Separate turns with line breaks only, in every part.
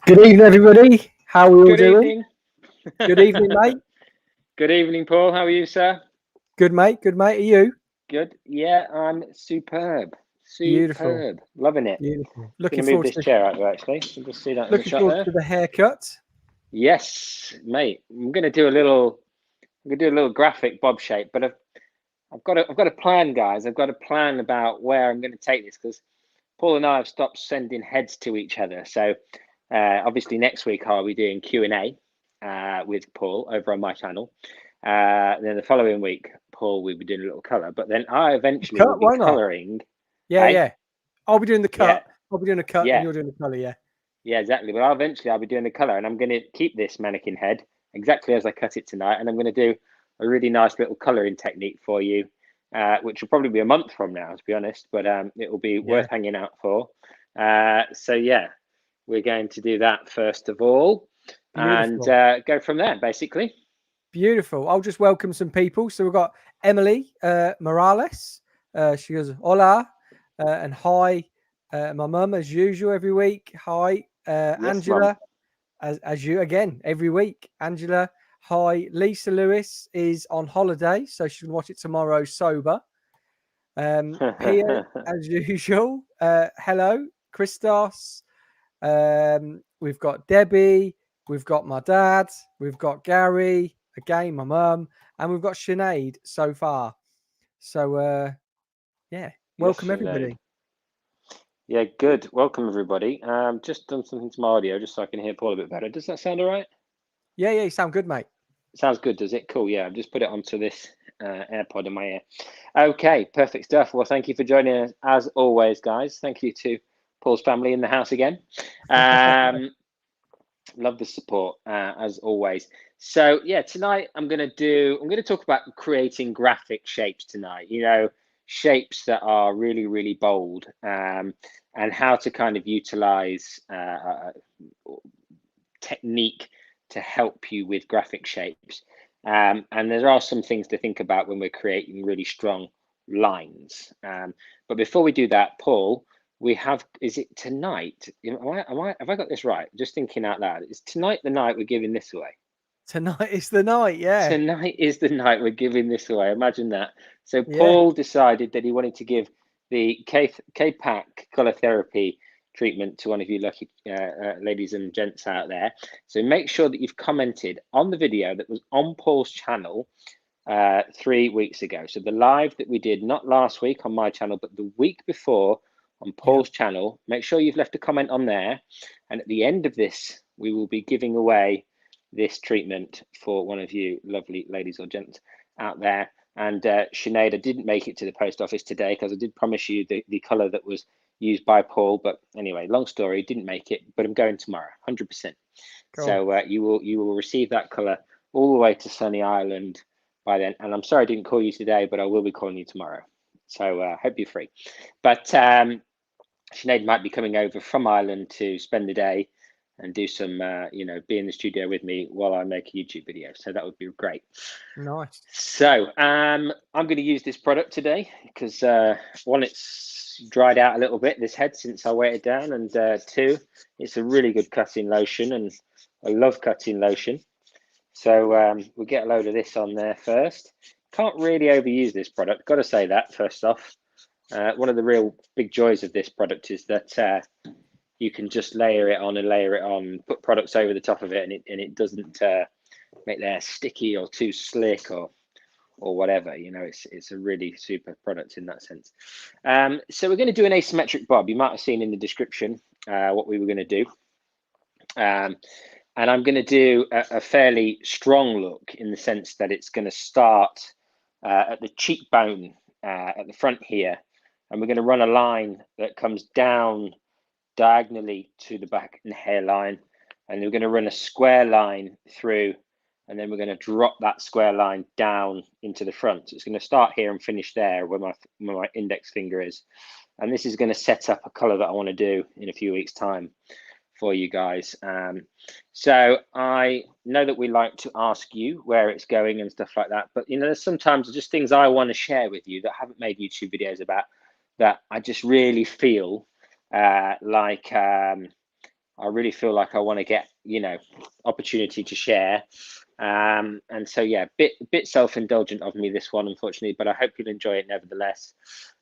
Good evening, everybody. How are we all
Good
doing?
evening.
Good evening, mate.
Good evening, Paul. How are you, sir?
Good, mate. Good, mate. Are you?
Good. Yeah, I'm superb.
Beautiful.
Superb. Loving it.
Beautiful.
Going
Looking
to move
forward
this
to
chair out there, actually. You can just see that in the
looking
shot
forward
there.
to the haircut.
Yes, mate. I'm going to do a little graphic bob shape, but I've got a plan, guys. I've got a plan about where I'm going to take this because Paul and I have stopped sending heads to each other. So obviously next week I'll be doing Q&A with Paul over on my channel. Then the following week, Paul will be doing a little colour, but then I eventually will be colouring.
Yeah, yeah. I'll be doing the cut.
Yeah.
I'll be doing the cut,
Yeah.
and you're doing the colour. Yeah.
Yeah, exactly. But I'll be doing the colour, and I'm going to keep this mannequin head exactly as I cut it tonight, and I'm going to do a really nice little colouring technique for you, which will probably be a month from now, to be honest. But it will be worth hanging out for. So yeah, we're going to do that first of all. Beautiful. And go from there, basically.
Beautiful. I'll just welcome some people. So we've got Emily Morales. She goes, hola, and hi. My mum, as usual, every week. Hi. Yes, Angela, as you, again, every week. Angela, hi. Lisa Lewis is on holiday, so she can watch it tomorrow sober. Pia, as usual. Hello. Christos. We've got Debbie. We've got my dad. We've got Gary. Again, my mum, and we've got Sinead so far. So, yeah, welcome everybody.
Yeah, good. Welcome everybody. Just done something to my audio just so I can hear Paul a bit better. Does that sound all right?
Yeah, you sound good, mate.
Sounds good, does it? Cool. Yeah, I've just put it onto this AirPod in my ear. Okay, perfect stuff. Well, thank you for joining us as always, guys. Thank you to Paul's family in the house again. Love the support as always. So yeah, tonight I'm going to talk about creating graphic shapes tonight. You know, shapes that are really, really bold, and how to kind of utilize technique to help you with graphic shapes. And there are some things to think about when we're creating really strong lines. But before we do that, Paul, is it tonight? Have I got this right? Just thinking out loud. Is tonight the night we're giving this away?
Tonight is the night, yeah.
Tonight is the night we're giving this away. Imagine that. So Paul decided that he wanted to give the K-Pack color therapy treatment to one of you lucky ladies and gents out there. So make sure that you've commented on the video that was on Paul's channel 3 weeks ago. So the live that we did, not last week on my channel, but the week before on Paul's channel. Make sure you've left a comment on there. And at the end of this, we will be giving away this treatment for one of you lovely ladies or gents out there. And Sinead, I didn't make it to the post office today because I did promise you the color that was used by Paul. But anyway, long story, didn't make it, but I'm going tomorrow, 100%. Cool. So you will receive that color all the way to Sunny Island by then. And I'm sorry I didn't call you today, but I will be calling you tomorrow. So hope you're free. But Sinead might be coming over from Ireland to spend the day and do some, be in the studio with me while I make a YouTube video. So that would be great.
Nice.
So I'm going to use this product today because one, it's dried out a little bit, this head, since I weighed it down. And two, it's a really good cutting lotion and I love cutting lotion. So we'll get a load of this on there first. Can't really overuse this product. Got to say that first off. One of the real big joys of this product is that you can just layer it on, put products over the top of it, and it doesn't make their hair sticky or too slick or whatever. You know, it's a really super product in that sense. So we're going to do an asymmetric bob. You might have seen in the description what we were going to do. And I'm going to do a fairly strong look in the sense that it's going to start at the cheekbone at the front here. And we're going to run a line that comes down diagonally to the back and hairline. And we're going to run a square line through, and then we're going to drop that square line down into the front. So it's going to start here and finish there where my index finger is. And this is going to set up a color that I want to do in a few weeks' time for you guys. So I know that we like to ask you where it's going and stuff like that, but you know, there's sometimes just things I want to share with you that I haven't made YouTube videos about, that I just really feel like I I really feel like I want to get, you know, opportunity to share. And so, yeah, bit self-indulgent of me, this one, unfortunately, but I hope you'll enjoy it nevertheless.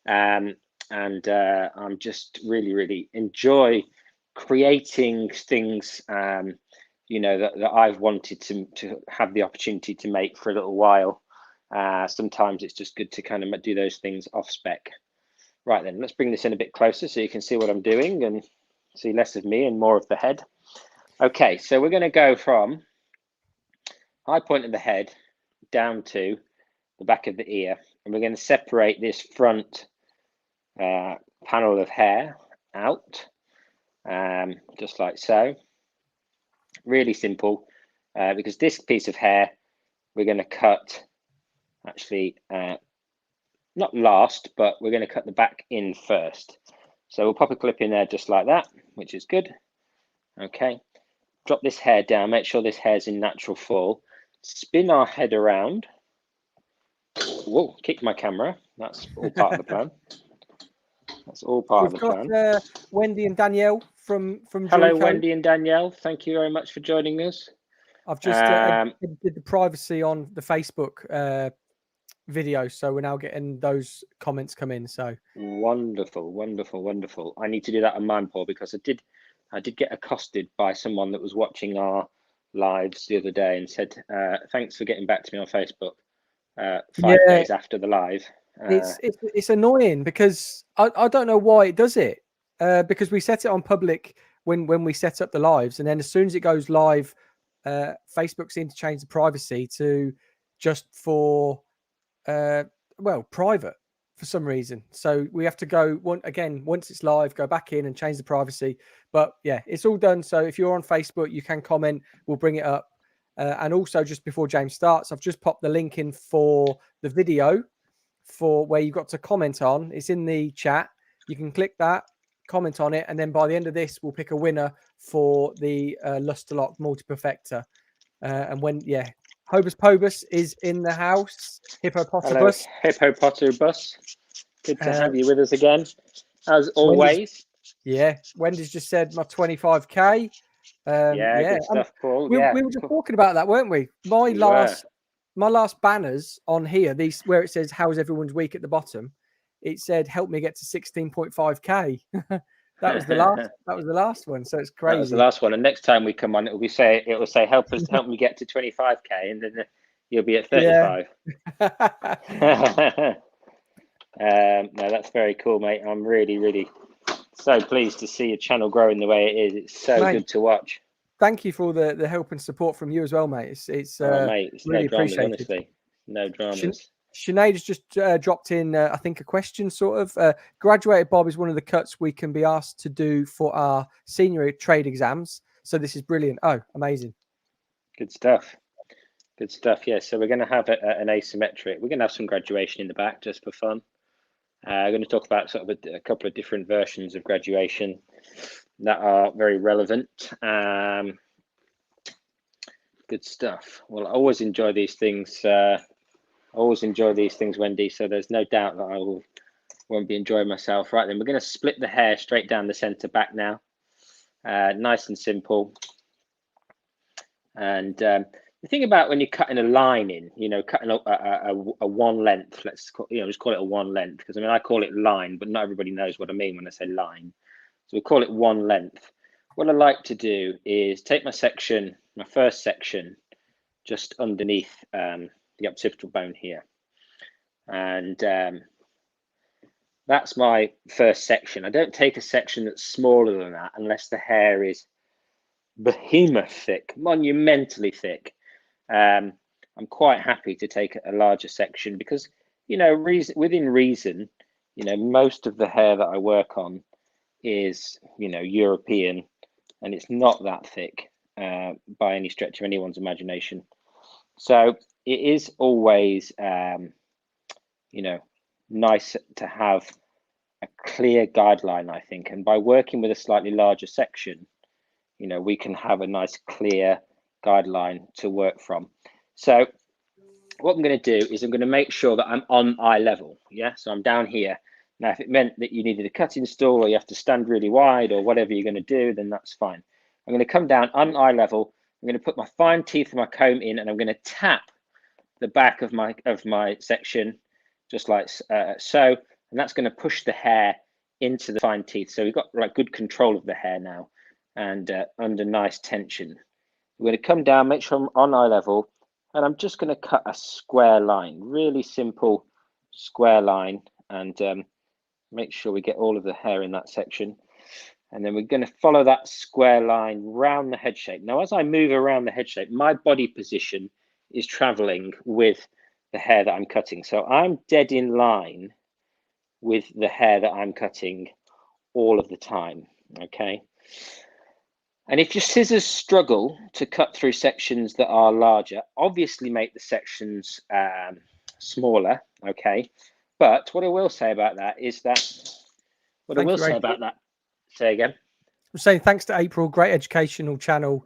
And I'm just really enjoy creating things, you know, that I've wanted to have the opportunity to make for a little while. Sometimes it's just good to kind of do those things off spec. Right then, let's bring this in a bit closer so you can see what I'm doing and see less of me and more of the head. Okay, so we're going to go from high point of the head down to the back of the ear, and we're going to separate this front panel of hair out, just like so. Really simple, because this piece of hair we're going to cut, actually, not last, but we're going to cut the back in first. So we'll pop a clip in there just like that, which is good. Okay, drop this hair down, make sure this hair's in natural fall. Spin our head around. Whoa, kicked my camera. That's all part of the plan. That's all part of the plan.
We've got Wendy and Danielle from
Hello,
JOICO.
Wendy and Danielle. Thank you very much for joining us.
I've just edited the privacy on the Facebook video, so we're now getting those comments come in. So wonderful. I need to do that on mine, Paul, because I did get accosted by someone that was watching our lives the other day and said, thanks for getting back to me on Facebook 5 days after the live. It's annoying because I don't know why it does it, because we set it on public when we set up the lives, and then as soon as it goes live, Facebook seems to change the privacy to just for private for some reason. So we have to go once it's live, go back in and change the privacy. But yeah, it's all done. So if you're on Facebook, you can comment. We'll bring it up. And also, just before James starts, I've just popped the link in for the video for where you've got to comment on. It's in the chat. You can click that, comment on it, and then by the end of this, we'll pick a winner for the Lusterlock Multi-Perfector. And when, Hobus Pobus is in the house. Hippopotibus.
Hello, Hippopotibus. Good to have you with us again, as always.
Wendy's just said my 25k.
Good stuff, Paul.
We were just talking about that, weren't we? My last banners on here, these where it says "How's everyone's week" at the bottom, it said "Help me get to 16.5k." That was the last. That was the last one. So it's crazy.
That was the last one. And next time we come on, it will say help me get to 25k, and then you'll be at 35. No, that's very cool, mate. I'm really so pleased to see your channel growing the way it is. It's so good to watch.
Thank you for the help and support from you as well, mate. It's
mate, it's
really
no dramas,
appreciated.
honestly. No dramas.
Sinead has just dropped in, I think, a question, sort of. Graduated Bob is one of the cuts we can be asked to do for our senior trade exams. So this is brilliant. Oh, amazing.
Good stuff. Yeah, so we're going to have an asymmetric. We're going to have some graduation in the back just for fun. I'm going to talk about sort of a couple of different versions of graduation that are very relevant. Good stuff. Well, I always enjoy these things. Wendy, so there's no doubt that won't be enjoying myself. Right then, we're going to split the hair straight down the center back now. Nice and simple. And the thing about when you're cutting a line in, cutting a one length, just call it a one length, because I call it line, but not everybody knows what I mean when I say line. So we call it one length. What I like to do is take my first section, just underneath the occipital bone here, and that's my first section. I don't take a section that's smaller than that unless the hair is behemoth thick, monumentally thick. I'm quite happy to take a larger section because, within reason, most of the hair that I work on is, European, and it's not that thick by any stretch of anyone's imagination. So it is always, nice to have a clear guideline, I think. And by working with a slightly larger section, we can have a nice clear guideline to work from. So what I'm going to do is I'm going to make sure that I'm on eye level. Yeah, so I'm down here. Now, if it meant that you needed a cutting stool or you have to stand really wide or whatever you're going to do, then that's fine. I'm going to come down on eye level. I'm going to put my fine teeth of my comb in, and I'm going to tap the back of my section, just like so, and that's going to push the hair into the fine teeth. So we've got like good control of the hair now, and under nice tension. We're going to come down, make sure I'm on eye level, and I'm just going to cut a square line, really simple square line, and make sure we get all of the hair in that section. And then we're going to follow that square line round the head shape. Now, as I move around the head shape, my body position is traveling with the hair that I'm cutting. So I'm dead in line with the hair that I'm cutting all of the time, okay? And if your scissors struggle to cut through sections that are larger, obviously make the sections smaller, okay? But what I will say about that is that, say again.
I'm saying thanks to April, great educational channel,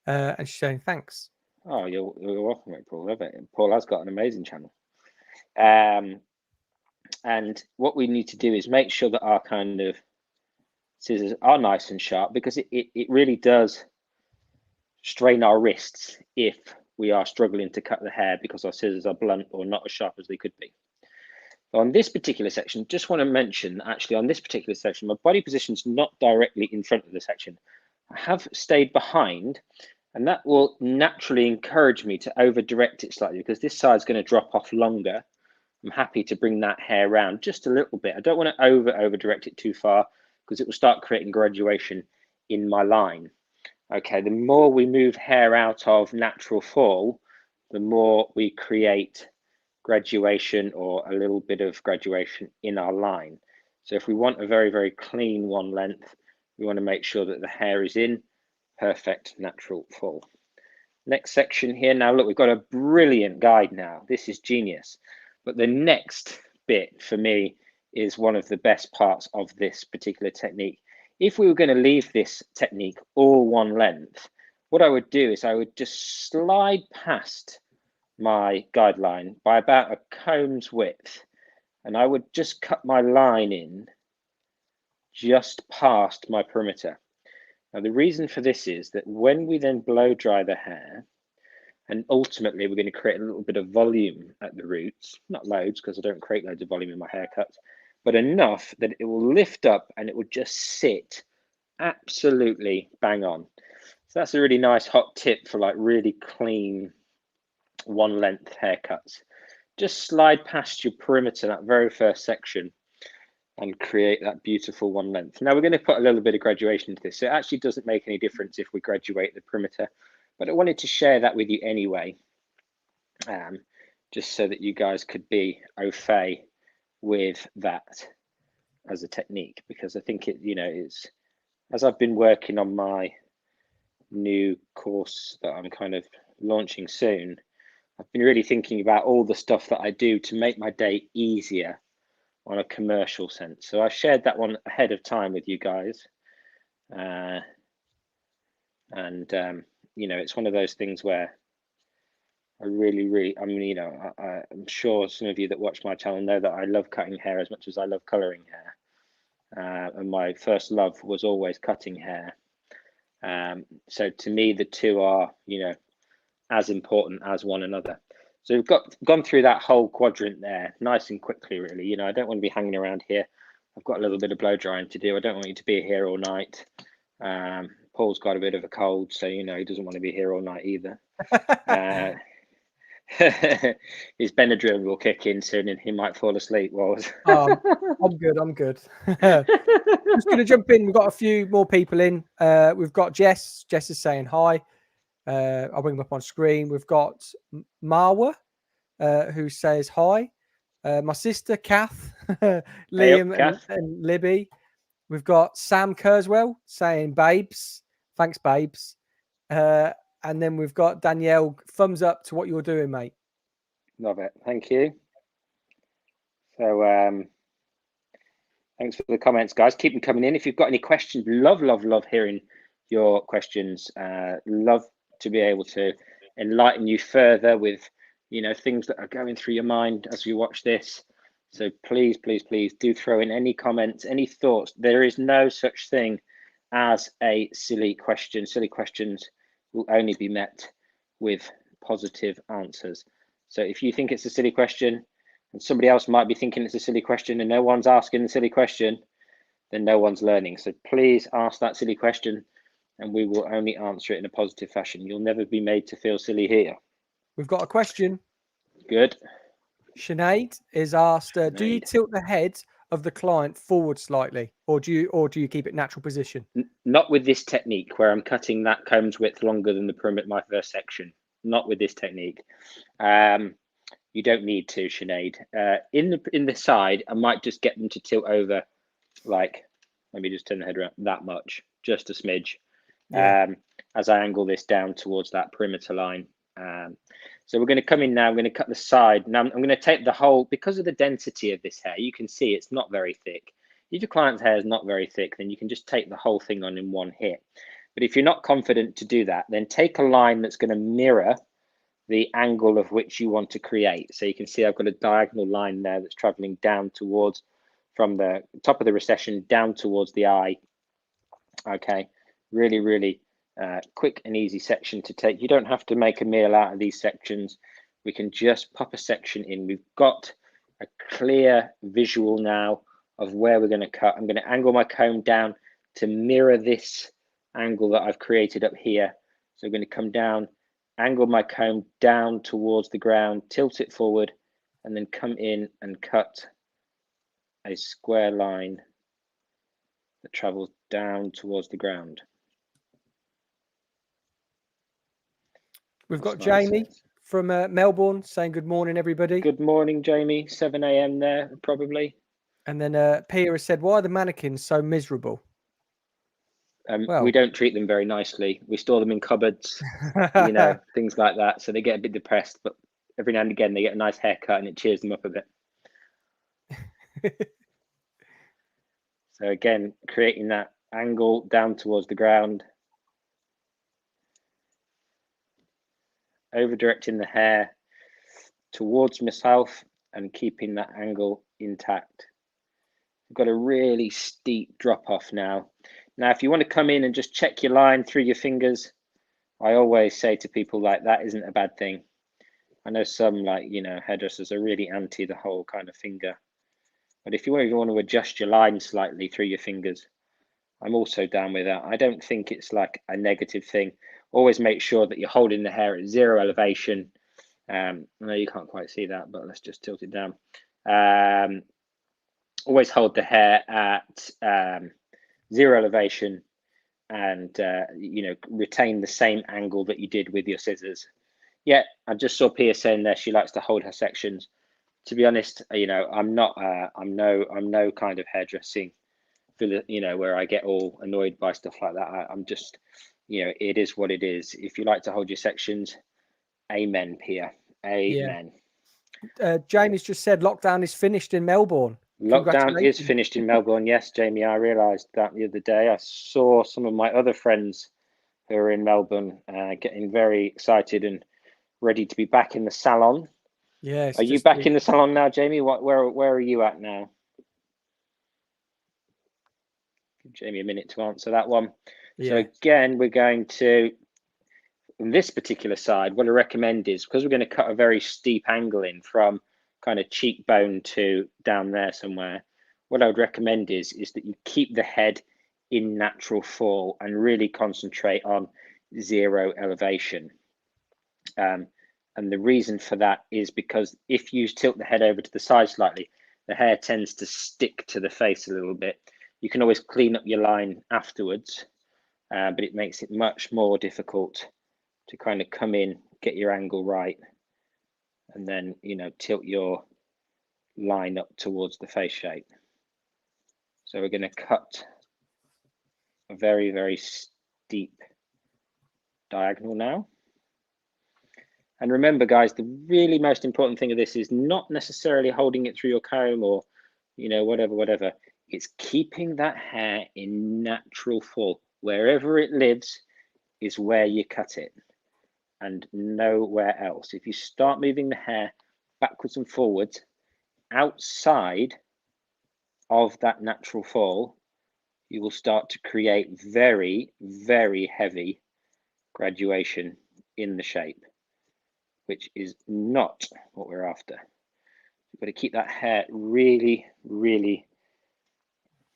and she's saying thanks.
Oh, you're welcome, April. Love it. Paul has got an amazing channel. And what we need to do is make sure that our kind of scissors are nice and sharp, because it really does strain our wrists if we are struggling to cut the hair because our scissors are blunt or not as sharp as they could be. On this particular section, just want to mention, actually, on this particular section, my body position's not directly in front of the section. I have stayed behind, and that will naturally encourage me to over direct it slightly, because this side's going to drop off longer. I'm happy to bring that hair around just a little bit. I don't want to over direct it too far, because it will start creating graduation in my line. Okay, the more we move hair out of natural fall, the more we create graduation, or a little bit of graduation in our line. So if we want a very, very clean one length, we want to make sure that the hair is in perfect natural fall. Next section here. Now look, we've got a brilliant guide now. This is genius. But the next bit for me is one of the best parts of this particular technique. If we were going to leave this technique all one length, what I would do is I would just slide past my guideline by about a comb's width, and I would just cut my line in just past my perimeter. Now the reason for this is that when we then blow dry the hair, and ultimately we're going to create a little bit of volume at the roots, not loads because I don't create loads of volume in my haircuts, but enough that it will lift up and it will just sit absolutely bang on. So that's a really nice hot tip for like really clean one length haircuts. Just slide past your perimeter, that very first section, and create that beautiful one length. Now we're going to put a little bit of graduation into this. So it actually doesn't make any difference if we graduate the perimeter, but I wanted to share that with you anyway, just so that you guys could be au fait with that as a technique, because I think it, you know, it's, as I've been working on my new course that I'm kind of launching soon, I've been really thinking about all the stuff that I do to make my day easier on a commercial sense. So I shared that one ahead of time with you guys. You know, it's one of those things where I really, I mean, you know, I'm sure some of you that watch my channel know that I love cutting hair as much as I love coloring hair. And my first love was always cutting hair. So to me, the two are, you know, as important as one another. So we've gone through that whole quadrant there nice and quickly, really. You know, I don't want to be hanging around here. I've got a little bit of blow drying to do. I don't want you to be here all night. Paul's got a bit of a cold, so, you know, he doesn't want to be here all night either. His Benadryl will kick in soon and he might fall asleep.
I'm good. Just going to jump in. We've got a few more people in. We've got Jess. Jess is saying hi. I'll bring them up on screen. We've got Marwa, who says hi. My sister, Kath, Liam,
Hey up,
and Libby. We've got Sam Kurzwell saying babes. Thanks, babes. And then we've got Danielle, thumbs up to what you're doing, mate.
Love it. Thank you. So thanks for the comments, guys. Keep them coming in. If you've got any questions, love hearing your questions. Love to be able to enlighten you further with, you know, things that are going through your mind as you watch this. So please do throw in any comments, any thoughts. There is no such thing as a silly question. Silly questions will only be met with positive answers. So if you think it's a silly question and somebody else might be thinking it's a silly question and no one's asking the silly question, then no one's learning. So please ask that silly question and we will only answer it in a positive fashion. You'll never be made to feel silly here.
We've got a question.
Good.
Sinead is asked, do you
Sinead.
tilt the head of the client forward slightly, or do you keep it natural position?
Not with this technique where I'm cutting that comb's width longer than the perimeter of my first section. Not with this technique. You don't need to, Sinead. In the side, I might just get them to tilt over, like, let me just turn the head around that much, just a smidge, as I angle this down towards that perimeter line. So we're going to come in now. I'm going to cut the side. Now I'm going to take the whole, because of the density of this hair, you can see it's not very thick. If your client's hair is not very thick, then you can just take the whole thing on in one hit. But if you're not confident to do that, then take a line that's going to mirror the angle of which you want to create. So you can see I've got a diagonal line there that's traveling down towards, from the top of the recession down towards the eye. Okay, really, really quick and easy section to take. You don't have to make a meal out of these sections. We can just pop a section in. We've got a clear visual now of where we're going to cut. I'm going to angle my comb down to mirror this angle that I've created up here. So I'm going to come down, angle my comb down towards the ground, tilt it forward, and then come in and cut a square line that travels down towards the ground.
We've got Jamie from Melbourne saying good morning, everybody.
Good morning, Jamie. 7 a.m. there, probably.
And then Pia has said, why are the mannequins so miserable?
Well, we don't treat them very nicely. We store them in cupboards, you know, things like that. So they get a bit depressed, but every now and again they get a nice haircut and it cheers them up a bit. So again, creating that angle down towards the ground, over directing the hair towards myself and keeping that angle intact. We've got a really steep drop off now. Now, if you want to come in and just check your line through your fingers, I always say to people, like, that isn't a bad thing. I know some, like, you know, hairdressers are really anti the whole kind of finger. But if you want to adjust your line slightly through your fingers, I'm also down with that. I don't think it's like a negative thing. Always make sure that you're holding the hair at 0 elevation. I know you can't quite see that, but let's just tilt it down. Always hold the hair at 0 elevation and, you know, retain the same angle that you did with your scissors. Yeah, I just saw Pia saying there she likes to hold her sections. To be honest, you know, I'm no kind of hairdressing, you know, where I get all annoyed by stuff like that. I'm just, you know, it is what it is. If you like to hold your sections, amen, Pia, amen.
Yeah. Jamie's just said lockdown is finished in Melbourne.
Lockdown is finished in Melbourne. Yes, Jamie, I realised that the other day. I saw some of my other friends who are in Melbourne getting very excited and ready to be back in the salon.
Yes.
Are you back in the salon now, Jamie? Where are you at now? Give Jamie a minute to answer that one. Yeah. So again, we're going to, on this particular side, what I recommend is, because we're going to cut a very steep angle in from kind of cheekbone to down there somewhere, what I would recommend is that you keep the head in natural fall and really concentrate on 0 elevation. And the reason for that is because if you tilt the head over to the side slightly, the hair tends to stick to the face a little bit. You can always clean up your line afterwards, but it makes it much more difficult to kind of come in, get your angle right, and then, you know, tilt your line up towards the face shape. So we're going to cut a very, very steep diagonal now. And remember, guys, the really most important thing of this is not necessarily holding it through your comb or, you know, whatever. It's keeping that hair in natural fall. Wherever it lives is where you cut it and nowhere else. If you start moving the hair backwards and forwards outside of that natural fall, you will start to create very, very heavy graduation in the shape, which is not what we're after. You've got to keep that hair really, really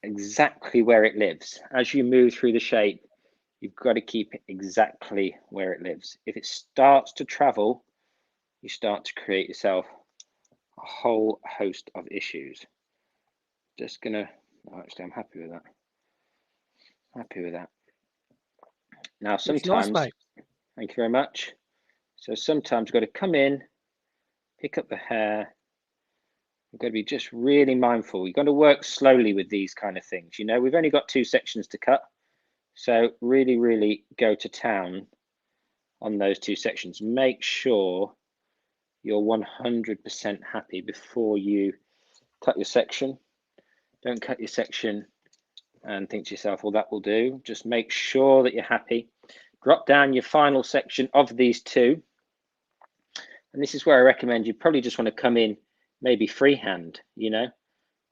exactly where it lives. As you move through the shape, you've got to keep it exactly where it lives. If it starts to travel, you start to create yourself a whole host of issues. Just gonna, actually, I'm happy with that. Happy with that. Now, sometimes,
nice,
thank you very much. So sometimes you've got to come in, pick up the hair. You've got to be just really mindful. You've got to work slowly with these kind of things. You know, we've only got 2 sections to cut. So really, really go to town on those 2 sections. Make sure you're 100% happy before you cut your section. Don't cut your section and think to yourself, well, that will do. Just make sure that you're happy. Drop down your final section of these 2. And this is where I recommend you probably just want to come in maybe freehand, you know,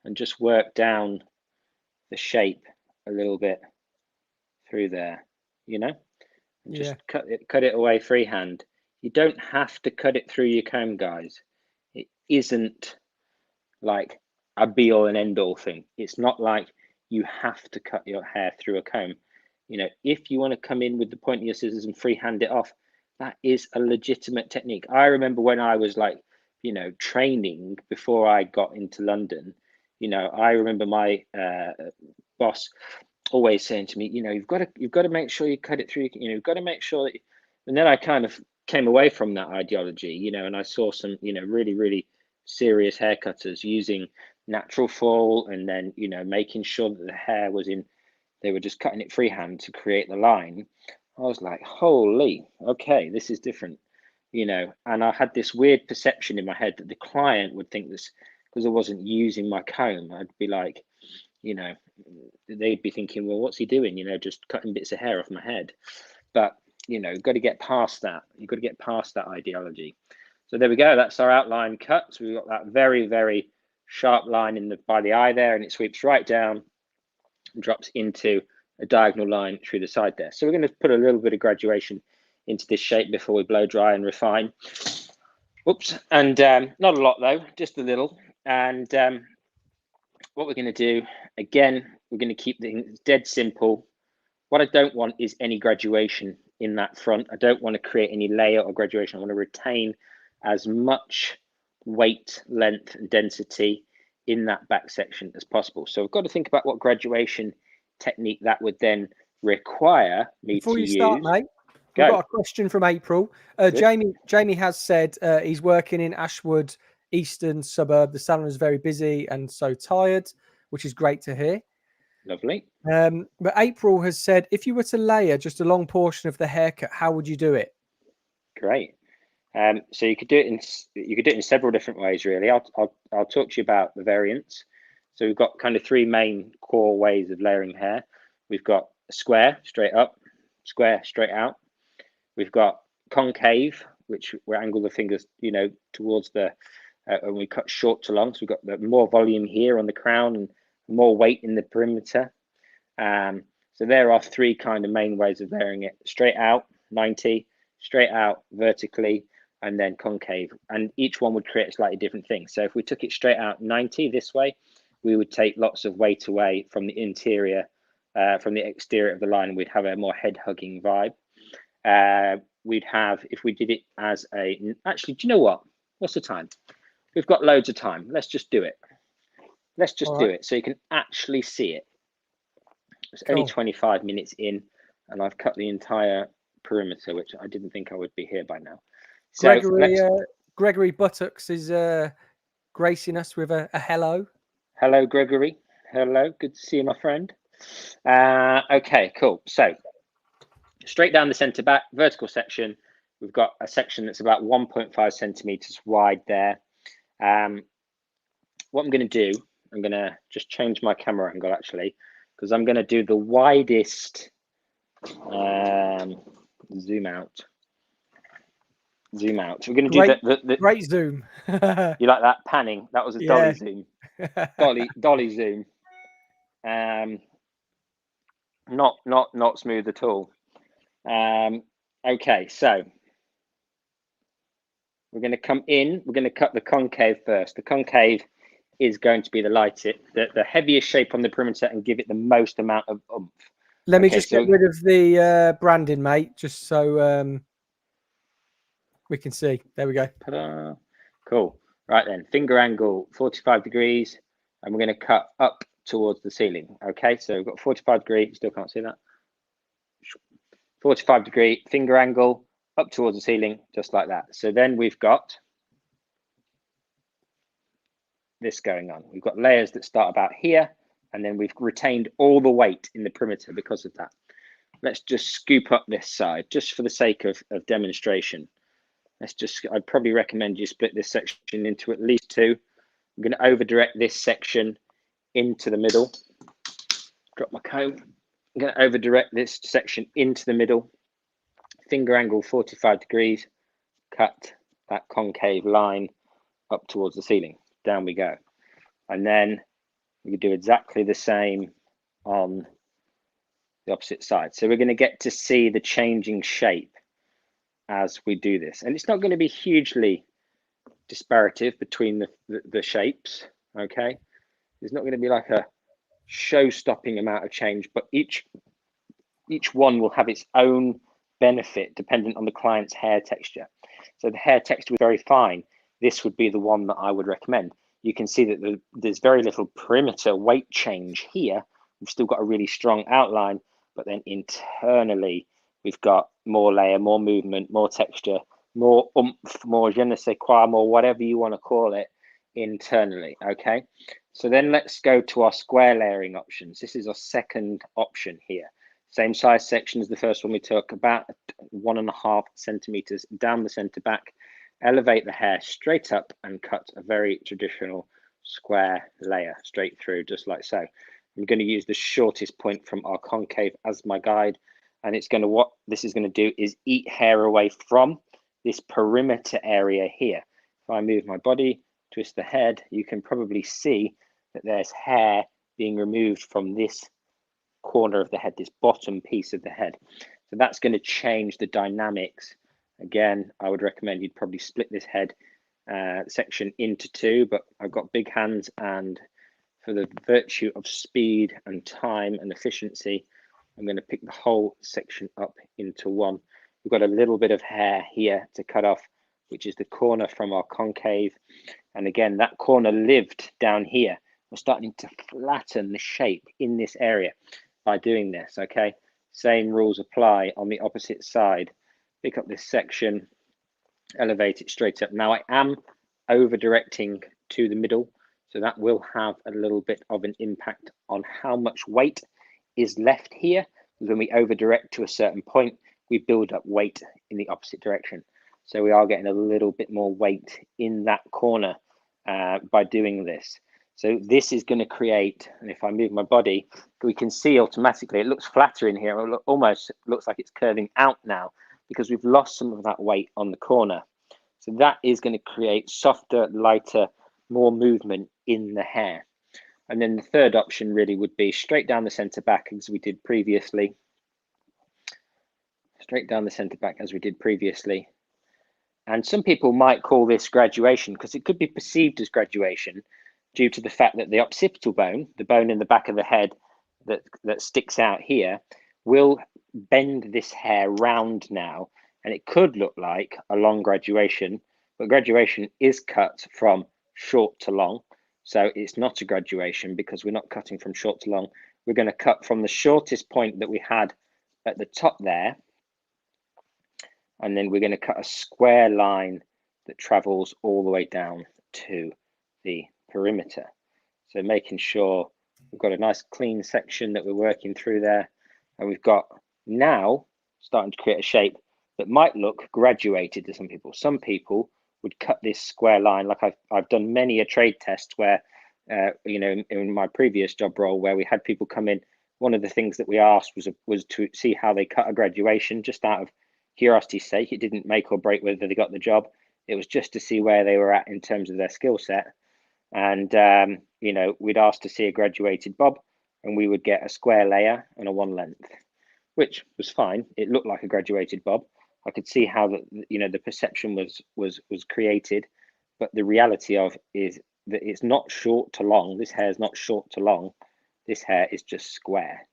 and just work down the shape a little bit through there, you know, and just cut it away freehand. You don't have to cut it through your comb, guys. It isn't like a be all and end all thing. It's not like you have to cut your hair through a comb. You know, if you want to come in with the point of your scissors and freehand it off, that is a legitimate technique. I remember when I was like, you know, training before I got into London, you know, I remember my boss always saying to me, you know, you've got to make sure you cut it through, you know, you've got to make sure that, and then I kind of came away from that ideology, you know, and I saw some, you know, really, really serious hair cutters using natural fall, and then, you know, making sure that the hair was in, they were just cutting it freehand to create the line. I was like, holy, okay, this is different, you know. And I had this weird perception in my head that the client would think this, because I wasn't using my comb, I'd be like, you know, they'd be thinking, well, what's he doing? You know, just cutting bits of hair off my head. But, you know, got to get past that. You've got to get past that ideology. So there we go. That's our outline cut. So we've got that very, very sharp line in the by the eye there, and it sweeps right down and drops into a diagonal line through the side there. So we're going to put a little bit of graduation into this shape before we blow dry and refine. Oops, and not a lot though, just a little. And what we're going to do, again, we're going to keep things dead simple. What I don't want is any graduation in that front. I don't want to create any layer or graduation. I want to retain as much weight, length, and density in that back section as possible. So I've got to think about what graduation technique that would then require me
Before
to
you
use.
start, mate, we've got a question from April. Jamie has said he's working in Ashwood, eastern suburb. The salon is very busy and so tired, which is great to hear.
Lovely.
But April has said, if you were to layer just a long portion of the haircut, how would you do it?
Great. So you could do it in several different ways, really. I'll talk to you about the variants. So we've got kind of 3 main core ways of layering hair. We've got square, straight up, square, straight out. We've got concave, which we angle the fingers, you know, towards the, when we cut short to long. So we've got the more volume here on the crown and more weight in the perimeter. So there are 3 kind of main ways of layering it: straight out, 90, straight out vertically, and then concave. And each one would create a slightly different thing. So if we took it straight out 90 this way, we would take lots of weight away from the interior, from the exterior of the line, and we'd have a more head hugging vibe. We'd have, if we did it as a, actually, do you know what? What's the time? We've got loads of time. Let's just do it. Let's just do it so you can actually see it. It's only 25 minutes in, and I've cut the entire perimeter, which I didn't think I would be here by now. So
Gregory Buttocks is gracing us with a hello.
Hello, Gregory. Hello, good to see you, my friend. Okay, cool. So straight down the center back, vertical section. We've got a section that's about 1.5 centimeters wide there. What I'm going to do, I'm going to just change my camera angle actually, because I'm going to do the widest zoom out. We're going to do the
great zoom.
You like that panning? That was a dolly zoom. Dolly zoom. Not smooth at all. Okay, so we're going to come in. We're going to cut the concave first. The concave is going to be the heaviest shape on the perimeter and give it the most amount of oomph.
Let me just get rid of the branding, mate, just so we can see. There we go.
Ta-da. Cool. Right then, finger angle 45 degrees, and we're going to cut up towards the ceiling. Okay, so we've got 45 degree. Still can't see that. 45 degree finger angle up towards the ceiling, just like that. So then we've got this going on. We've got layers that start about here, and then we've retained all the weight in the perimeter because of that. Let's just scoop up this side, just for the sake of demonstration. I'd probably recommend you split this section into at least two. I'm going to over direct this section into the middle. Drop my comb. I'm going to over direct this section into the middle. Finger angle 45 degrees. Cut that concave line up towards the ceiling. Down we go. And then we can do exactly the same on the opposite side. So we're going to get to see the changing shape as we do this, and it's not going to be hugely disparative between the shapes. Okay, there's not going to be like a show-stopping amount of change, but each one will have its own benefit dependent on the client's hair texture. So the hair texture was very fine. This would be the one that I would recommend. You can see that there's very little perimeter weight change here. We've still got a really strong outline, but then internally we've got more layer, more movement, more texture, more oomph, more je ne sais quoi, more whatever you want to call it internally. Okay, so then let's go to our square layering options. This is our second option here. Same size section as the first one we took, about 1.5 centimeters down the center back. Elevate the hair straight up and cut a very traditional square layer straight through, just like so. I'm going to use the shortest point from our concave as my guide. And what this is going to do is eat hair away from this perimeter area here. If I move my body, twist the head, you can probably see that there's hair being removed from this corner of the head, this bottom piece of the head. So that's going to change the dynamics. Again, I would recommend you'd probably split this head section into two, but I've got big hands, and for the virtue of speed and time and efficiency, I'm going to pick the whole section up into one. We've got a little bit of hair here to cut off, which is the corner from our concave. And again, that corner lived down here. We're starting to flatten the shape in this area by doing this, okay? Same rules apply on the opposite side. Pick up this section, elevate it straight up. Now I am over directing to the middle, so that will have a little bit of an impact on how much weight is left here. When we over direct to a certain point, we build up weight in the opposite direction. So we are getting a little bit more weight in that corner by doing this. So this is going to create, and if I move my body, we can see automatically it looks flatter in here. It almost looks like it's curving out now because we've lost some of that weight on the corner. So that is going to create softer, lighter, more movement in the hair. And then the third option really would be straight down the center back as we did previously. Straight down the center back as we did previously. And some people might call this graduation because it could be perceived as graduation due to the fact that the occipital bone, the bone in the back of the head that sticks out here, will bend this hair round now. And it could look like a long graduation, but graduation is cut from short to long. So it's not a graduation because we're not cutting from short to long. We're going to cut from the shortest point that we had at the top there. And then we're going to cut a square line that travels all the way down to the perimeter. So making sure we've got a nice clean section that we're working through there. And we've got now starting to create a shape that might look graduated to some people. Some people would cut this square line, like I've done many a trade test where, you know, in my previous job role where we had people come in, one of the things that we asked was to see how they cut a graduation, just out of curiosity's sake. It didn't make or break whether they got the job. It was just to see where they were at in terms of their skill set. And, you know, we'd asked to see a graduated bob, and we would get a square layer and a one length, which was fine. It looked like a graduated bob. I could see how the perception was created, but the reality of is that it's not short to long. This hair is not short to long. This hair is just square,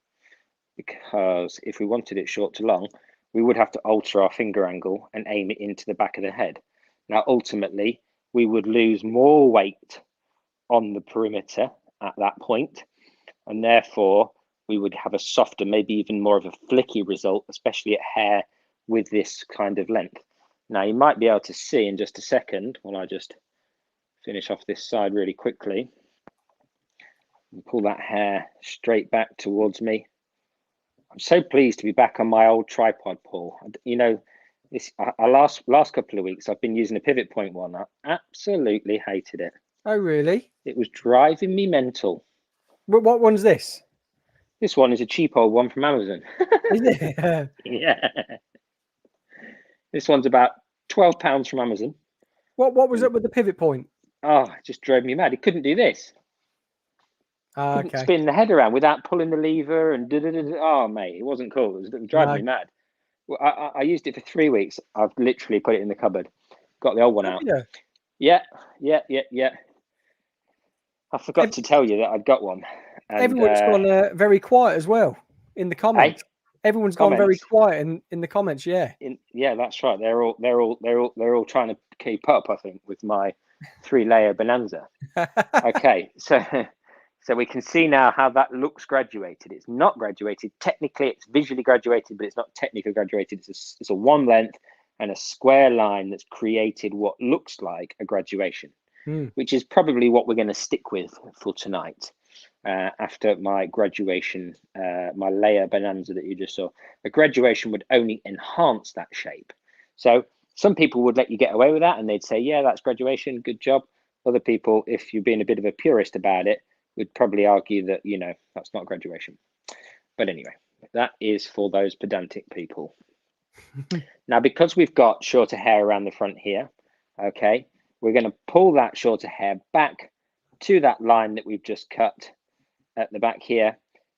because if we wanted it short to long, we would have to alter our finger angle and aim it into the back of the head. Now, ultimately, we would lose more weight on the perimeter at that point, and therefore we would have a softer, maybe even more of a flicky result, especially at hair with this kind of length. Now, you might be able to see in just a second, while I just finish off this side really quickly, and pull that hair straight back towards me. I'm so pleased to be back on my old tripod, Paul. You know, last couple of weeks I've been using a pivot point one. I absolutely hated it.
Oh, really?
It was driving me mental.
What one's this?
This one is a cheap old one from Amazon.
Is it?
Yeah. This one's about £12 from Amazon.
What was up with the pivot point?
Oh, it just drove me mad. It couldn't do this. Couldn't spin the head around without pulling the lever and oh, mate, it wasn't cool. It was driving me mad. Well, I used it for 3 weeks. I've literally put it in the cupboard. Got the old one out. Yeah. I forgot to tell you that I'd got one. And,
everyone's gone very quiet as well in the comments. Everyone's gone very quiet in the comments. Yeah.
Yeah, that's right. They're all trying to keep up, I think, with my 3-layer bonanza. Okay, so we can see now how that looks graduated. It's not graduated. Technically, it's visually graduated, but it's not technically graduated. It's a one length and a square line that's created what looks like a graduation, which is probably what we're going to stick with for tonight. After my graduation, my layer bonanza that you just saw, a graduation would only enhance that shape. So some people would let you get away with that and they'd say, yeah, that's graduation, good job. Other people, if you're being a bit of a purist about it, would probably argue that, you know, that's not graduation. But anyway, that is for those pedantic people. Now, because we've got shorter hair around the front here, okay, we're going to pull that shorter hair back to that line that we've just cut at the back here.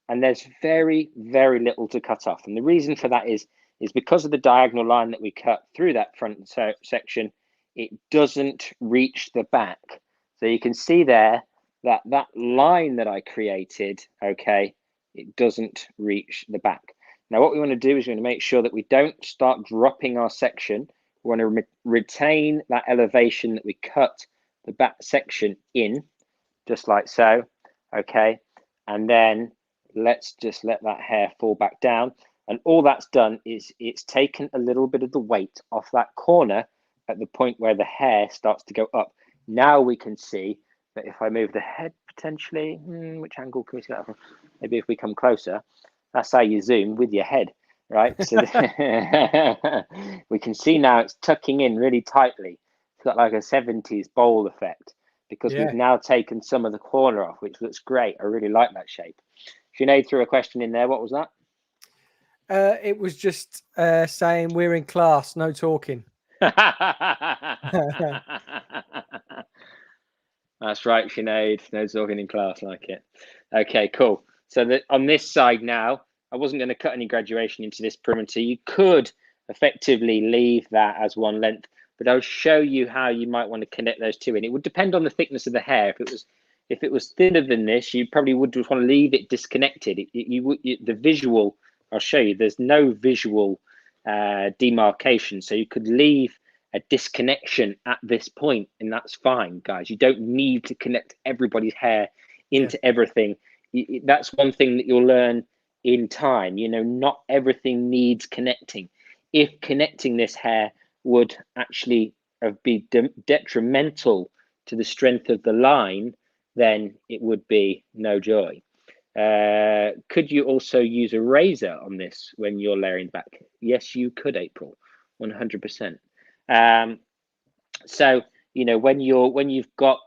And there's very, very little to cut off. And the reason for that is because of the diagonal line that we cut through that front section, it doesn't reach the back. So you can see there that line that I created, okay, it doesn't reach the back. Now, what we want to do is we want to make sure that we don't start dropping our section. We want to retain that elevation that we cut the back section in, just like so, okay? And then let's just let that hair fall back down. And all that's done is it's taken a little bit of the weight off that corner at the point where the hair starts to go up. Now we can see that if I move the head potentially, which angle can we see that from? Maybe if we come closer, that's how you zoom with your head, right? So we can see now it's tucking in really tightly. It's got like a 70s bowl effect because we've now taken some of the corner off, which looks great. I really like that shape. Sinead threw a question in there. What was that?
It was just saying we're in class, no talking.
That's right, Sinead. No talking in class, like it. Okay, cool. So on this side now, I wasn't going to cut any graduation into this perimeter. You could effectively leave that as one length, but I'll show you how you might want to connect those two in. It would depend on the thickness of the hair. If it was thinner than this, you probably would just want to leave it disconnected. The visual, I'll show you, there's no visual demarcation. So you could leave a disconnection at this point, and that's fine, guys. You don't need to connect everybody's hair into everything. That's one thing that you'll learn in time. You know, not everything needs connecting. If connecting this hair would actually be detrimental to the strength of the line, then it would be no joy. Could you also use a razor on this when you're layering back? Yes, you could, April, 100%. So, you know, when you've got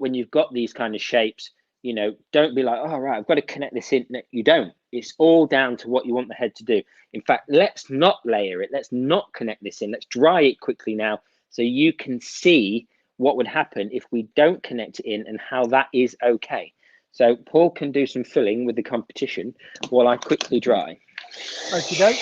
these kind of shapes, you know, don't be like, oh, right, I've got to connect this in. No, you don't. It's all down to what you want the head to do. In fact, let's not layer it. Let's not connect this in. Let's dry it quickly now so you can see what would happen if we don't connect it in and how that is okay. So Paul can do some filling with the competition while I quickly dry.
Okay.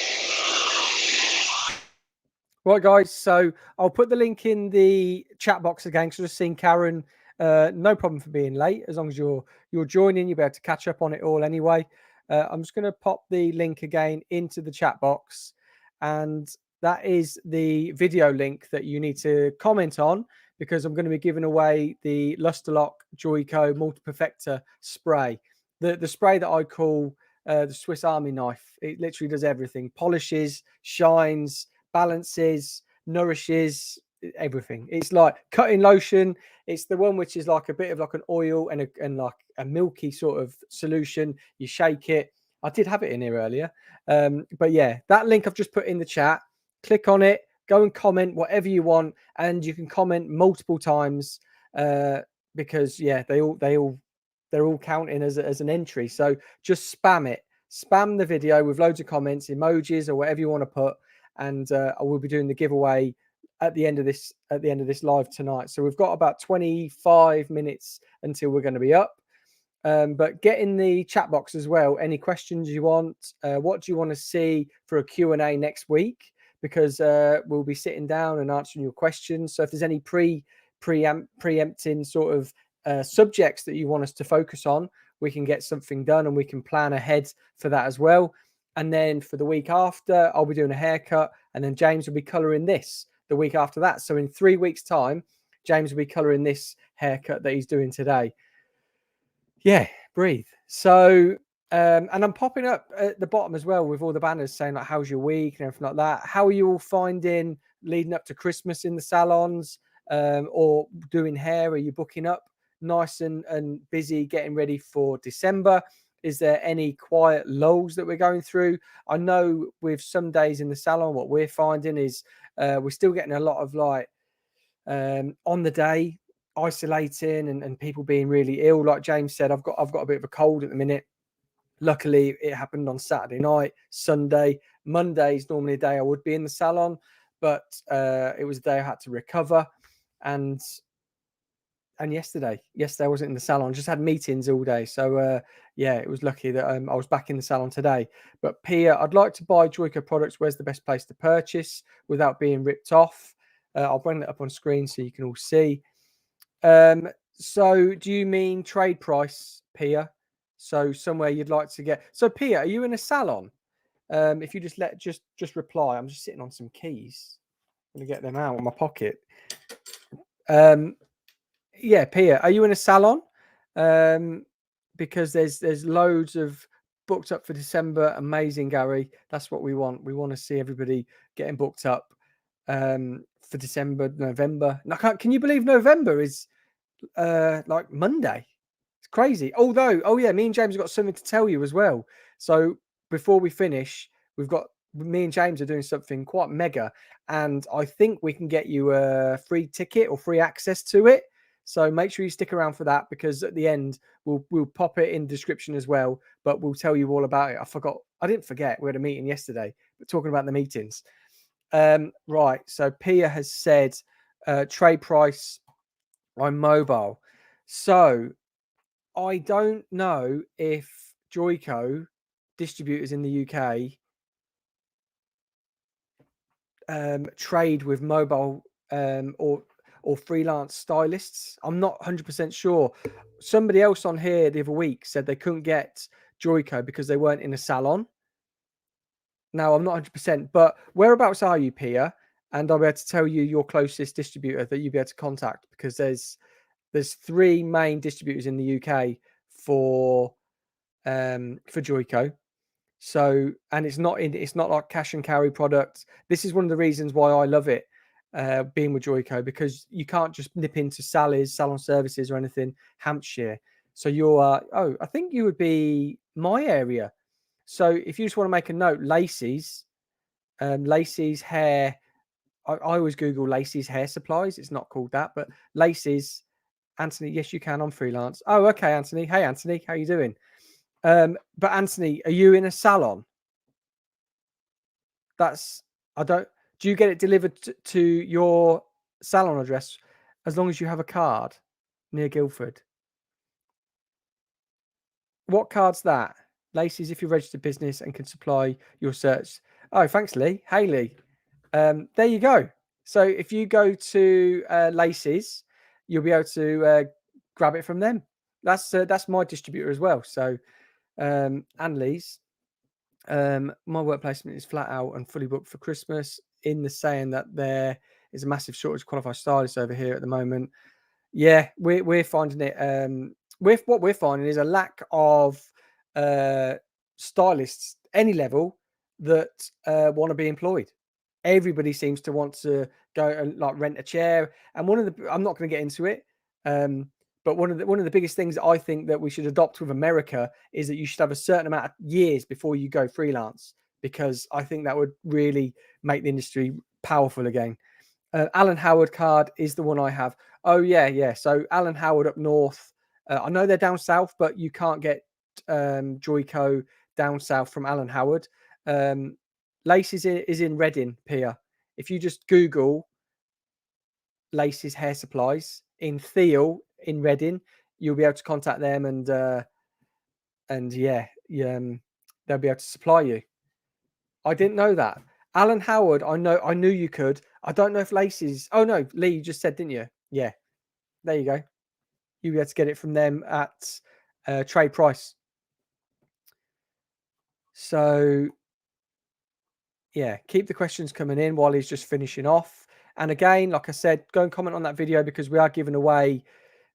Right, guys. So I'll put the link in the chat box again. So just seen Karen. No problem for being late, as long as you're joining. You'll be able to catch up on it all anyway. I'm just going to pop the link again into the chat box, and that is the video link that you need to comment on, because I'm going to be giving away the Lusterlock Joico Multi-Perfector spray, the spray that I call the Swiss Army knife. It literally does everything: polishes, shines, balances, nourishes, everything. It's like cutting lotion. It's the one which is like a bit of like an oil and like a milky sort of solution. You shake it. I did have it in here earlier. But yeah, that link I've just put in the chat. Click on it, go and comment whatever you want, and you can comment multiple times because yeah, they're all counting as an entry. So just spam it. Spam the video with loads of comments, emojis, or whatever you want to put, and I will be doing the giveaway at the end of this live tonight. So we've got about 25 minutes until we're going to be up. But get in the chat box as well any questions you want. What do you want to see for a Q&A next week? Because we'll be sitting down and answering your questions. So if there's any preempting sort of subjects that you want us to focus on, we can get something done and we can plan ahead for that as well. And then for the week after, I'll be doing a haircut, and then James will be colouring this the week after that. So in 3 weeks' time, James will be colouring this haircut that he's doing today. Yeah, breathe. So, and I'm popping up at the bottom as well with all the banners saying like, how's your week and everything like that. How are you all finding leading up to Christmas in the salons or doing hair? Are you booking up nice and busy getting ready for December? Is there any quiet lulls that we're going through? I know with some days in the salon, what we're finding is we're still getting a lot of like on the day isolating and people being really ill. Like James said, I've got a bit of a cold at the minute. Luckily, it happened on Saturday night, Sunday. Monday is normally a day I would be in the salon, but it was a day I had to recover. And yesterday I wasn't in the salon. Just had meetings all day. So yeah, it was lucky that I was back in the salon today. But Pia, I'd like to buy JOICO products. Where's the best place to purchase without being ripped off? I'll bring that up on screen so you can all see. So do you mean trade price, Pia? So somewhere you'd like to get. So Pia, are you in a salon? If you just reply. I'm just sitting on some keys. I'm gonna get them out of my pocket. Yeah, Pia, are you in a salon? Because there's loads of booked up for December. Amazing, Gary. That's what we want. We want to see everybody getting booked up for December, November. Now, can you believe November is like Monday? It's crazy. Although, oh yeah, me and James have got something to tell you as well. So before we finish, me and James are doing something quite mega, and I think we can get you a free ticket or free access to it. So make sure you stick around for that, because at the end we'll pop it in the description as well. But we'll tell you all about it. I didn't forget. We had a meeting yesterday, but talking about the meetings. Right. So Pia has said trade price on mobile. So I don't know if JOICO distributors in the UK trade with mobile or freelance stylists. I'm not 100% sure. Somebody else on here the other week said they couldn't get JOICO because they weren't in a salon. Now, I'm not 100%, but whereabouts are you, Pia? And I'll be able to tell you your closest distributor that you'll be able to contact, because there's 3 main distributors in the UK for JOICO. So, and it's not like cash and carry products. This is one of the reasons why I love it, being with JOICO, because you can't just nip into Sally's, Salon Services or anything, Hampshire. So you're, I think you would be my area. So if you just want to make a note, Lacey's hair. I always Google Lacey's hair supplies. It's not called that, but Lacey's. Anthony, yes, you can. I'm freelance. Oh, okay, Anthony. Hey, Anthony, how you doing? But Anthony, are you in a salon? Do you get it delivered to your salon address as long as you have a card near Guildford? What card's that? Laces, if you're a registered business and can supply your search. Oh, thanks, Lee. Hey, Lee. There you go. So if you go to Laces, you'll be able to grab it from them. That's my distributor as well. So and Lee's. My work placement is flat out and fully booked for Christmas. In the saying that there is a massive shortage of qualified stylists over here at the moment. Yeah, we're finding it. With what we're finding is a lack of stylists any level that want to be employed. Everybody seems to want to go and like rent a chair. And I'm not going to get into it. But one of the biggest things that I think that we should adopt with America is that you should have a certain amount of years before you go freelance, because I think that would really make the industry powerful again. Alan Howard card is the one I have. Oh yeah. So Alan Howard up north. I know they're down south, but you can't get JOICO down south from Alan Howard. Laces is in Reading, Pia. If you just Google Laces hair supplies in Thiel in Reading, you'll be able to contact them and yeah, they'll be able to supply you. I didn't know that. Alan Howard, I knew you could. I don't know if Laces. Oh no, Lee, you just said, didn't you? Yeah, there you go. You'll be able to get it from them at trade price. So yeah, keep the questions coming in while he's just finishing off. And again, like I said, go and comment on that video because we are giving away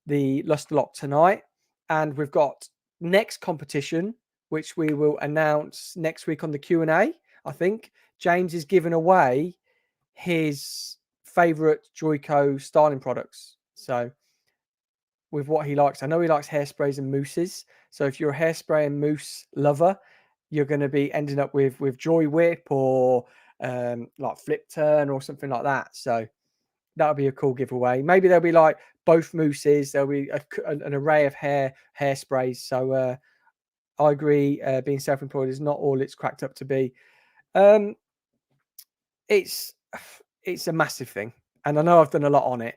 the Luster Lock tonight, and we've got next competition which we will announce next week on the Q&A. I think James is giving away his favorite JOICO styling products. So with what he likes, I know he likes hairsprays and mousses. So if you're a hairspray and mousse lover, you're going to be ending up with Joy Whip or like Flip Turn or something like that. So that'll be a cool giveaway. Maybe there'll be like both mousses. There'll be an array of hairsprays. So I agree. Being self-employed is not all it's cracked up to be. It's a massive thing, and I know I've done a lot on it.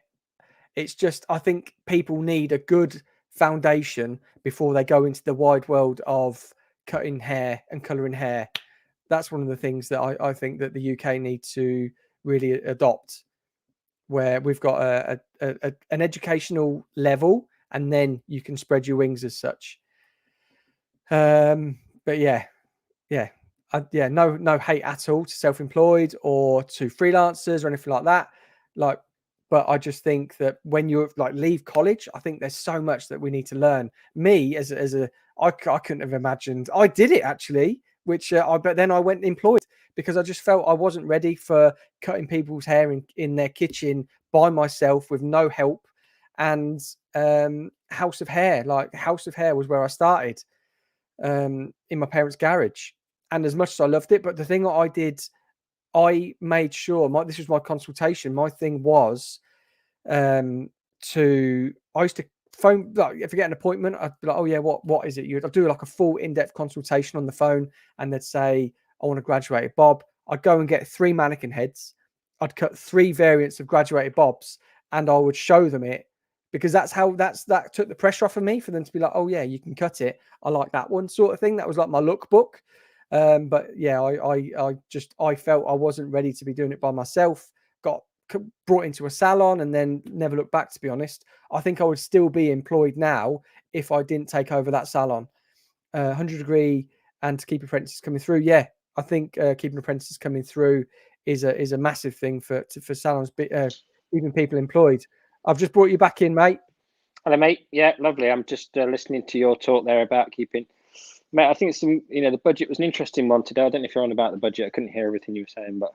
It's just I think people need a good foundation before they go into the wide world of cutting hair and colouring hair. That's one of the things that I think that the UK need to really adopt, where we've got an educational level, and then you can spread your wings as such. But yeah, no hate at all to self-employed or to freelancers or anything like that. But I just think that when you like leave college, I think there's so much that we need to learn. Me I couldn't have imagined. I did it actually, but then I went employed because I just felt I wasn't ready for cutting people's hair in their kitchen by myself with no help. And House of Hair was where I started in my parents' garage. And as much as I loved it, but the thing that I did, I made sure this was my consultation. My thing was I used to phone, like if I get an appointment, I'd be like, oh yeah, what is it? I'd do like a full in-depth consultation on the phone, and they'd say, I want a graduated bob. I'd go and get 3 mannequin heads. I'd cut 3 variants of graduated bobs, and I would show them it, because that took the pressure off of me for them to be like, oh yeah, you can cut it. I like that one, sort of thing. That was like my lookbook. But yeah, I felt I wasn't ready to be doing it by myself. Got brought into a salon and then never looked back, to be honest. I think I would still be employed now if I didn't take over that salon. 100 Degree and to keep apprentices coming through. Yeah, I think keeping apprentices coming through is a massive thing for salons, keeping people employed. I've just brought you back in, mate.
Hello, mate. Yeah, lovely. I'm just listening to your talk there about keeping. Mate, I think the budget was an interesting one today. I don't know if you're on about the budget. I couldn't hear everything you were saying, but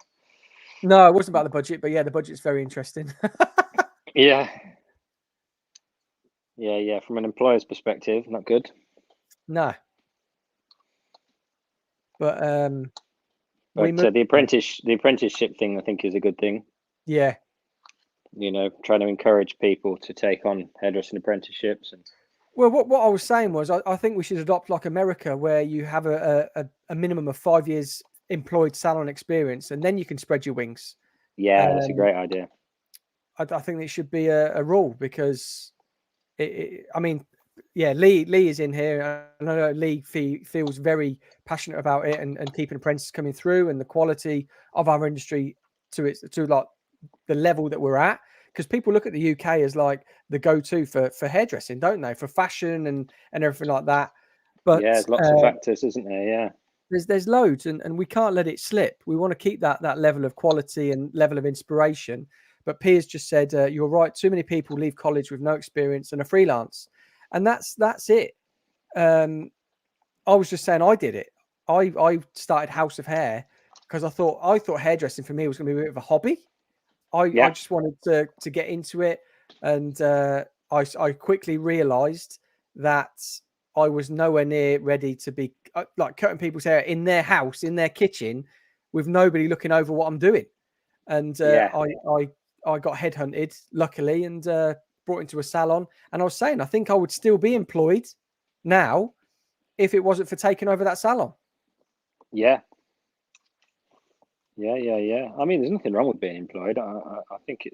no, it wasn't about the budget. But yeah, the budget's very interesting.
yeah. From an employer's perspective, not good.
No. But
the apprenticeship thing, I think, is a good thing.
Yeah.
Trying to encourage people to take on hairdressing apprenticeships. And
well, what I was saying was, I think we should adopt like America, where you have a minimum of 5 years employed salon experience, and then you can spread your wings.
Yeah, that's a great idea.
I think it should be a rule, because I mean, yeah, Lee is in here. I know Lee feels very passionate about it and keeping apprentices coming through and the quality of our industry to like the level that we're at. Because people look at the UK as like the go-to for hairdressing, don't they? For fashion and everything like that. But
yeah, there's lots of factors, isn't there? Yeah.
There's loads, and we can't let it slip. We want to keep that level of quality and level of inspiration. But Piers just said, "You're right. Too many people leave college with no experience and are freelance, and that's it." I was just saying, I did it. I started House of Hair because I thought hairdressing for me was going to be a bit of a hobby. I just wanted to get into it, and I quickly realised that I was nowhere near ready to be like cutting people's hair in their house, in their kitchen, with nobody looking over what I'm doing. And I got headhunted, luckily, and brought into a salon. And I was saying, I think I would still be employed now if it wasn't for taking over that salon.
Yeah. I mean, there's nothing wrong with being employed. I think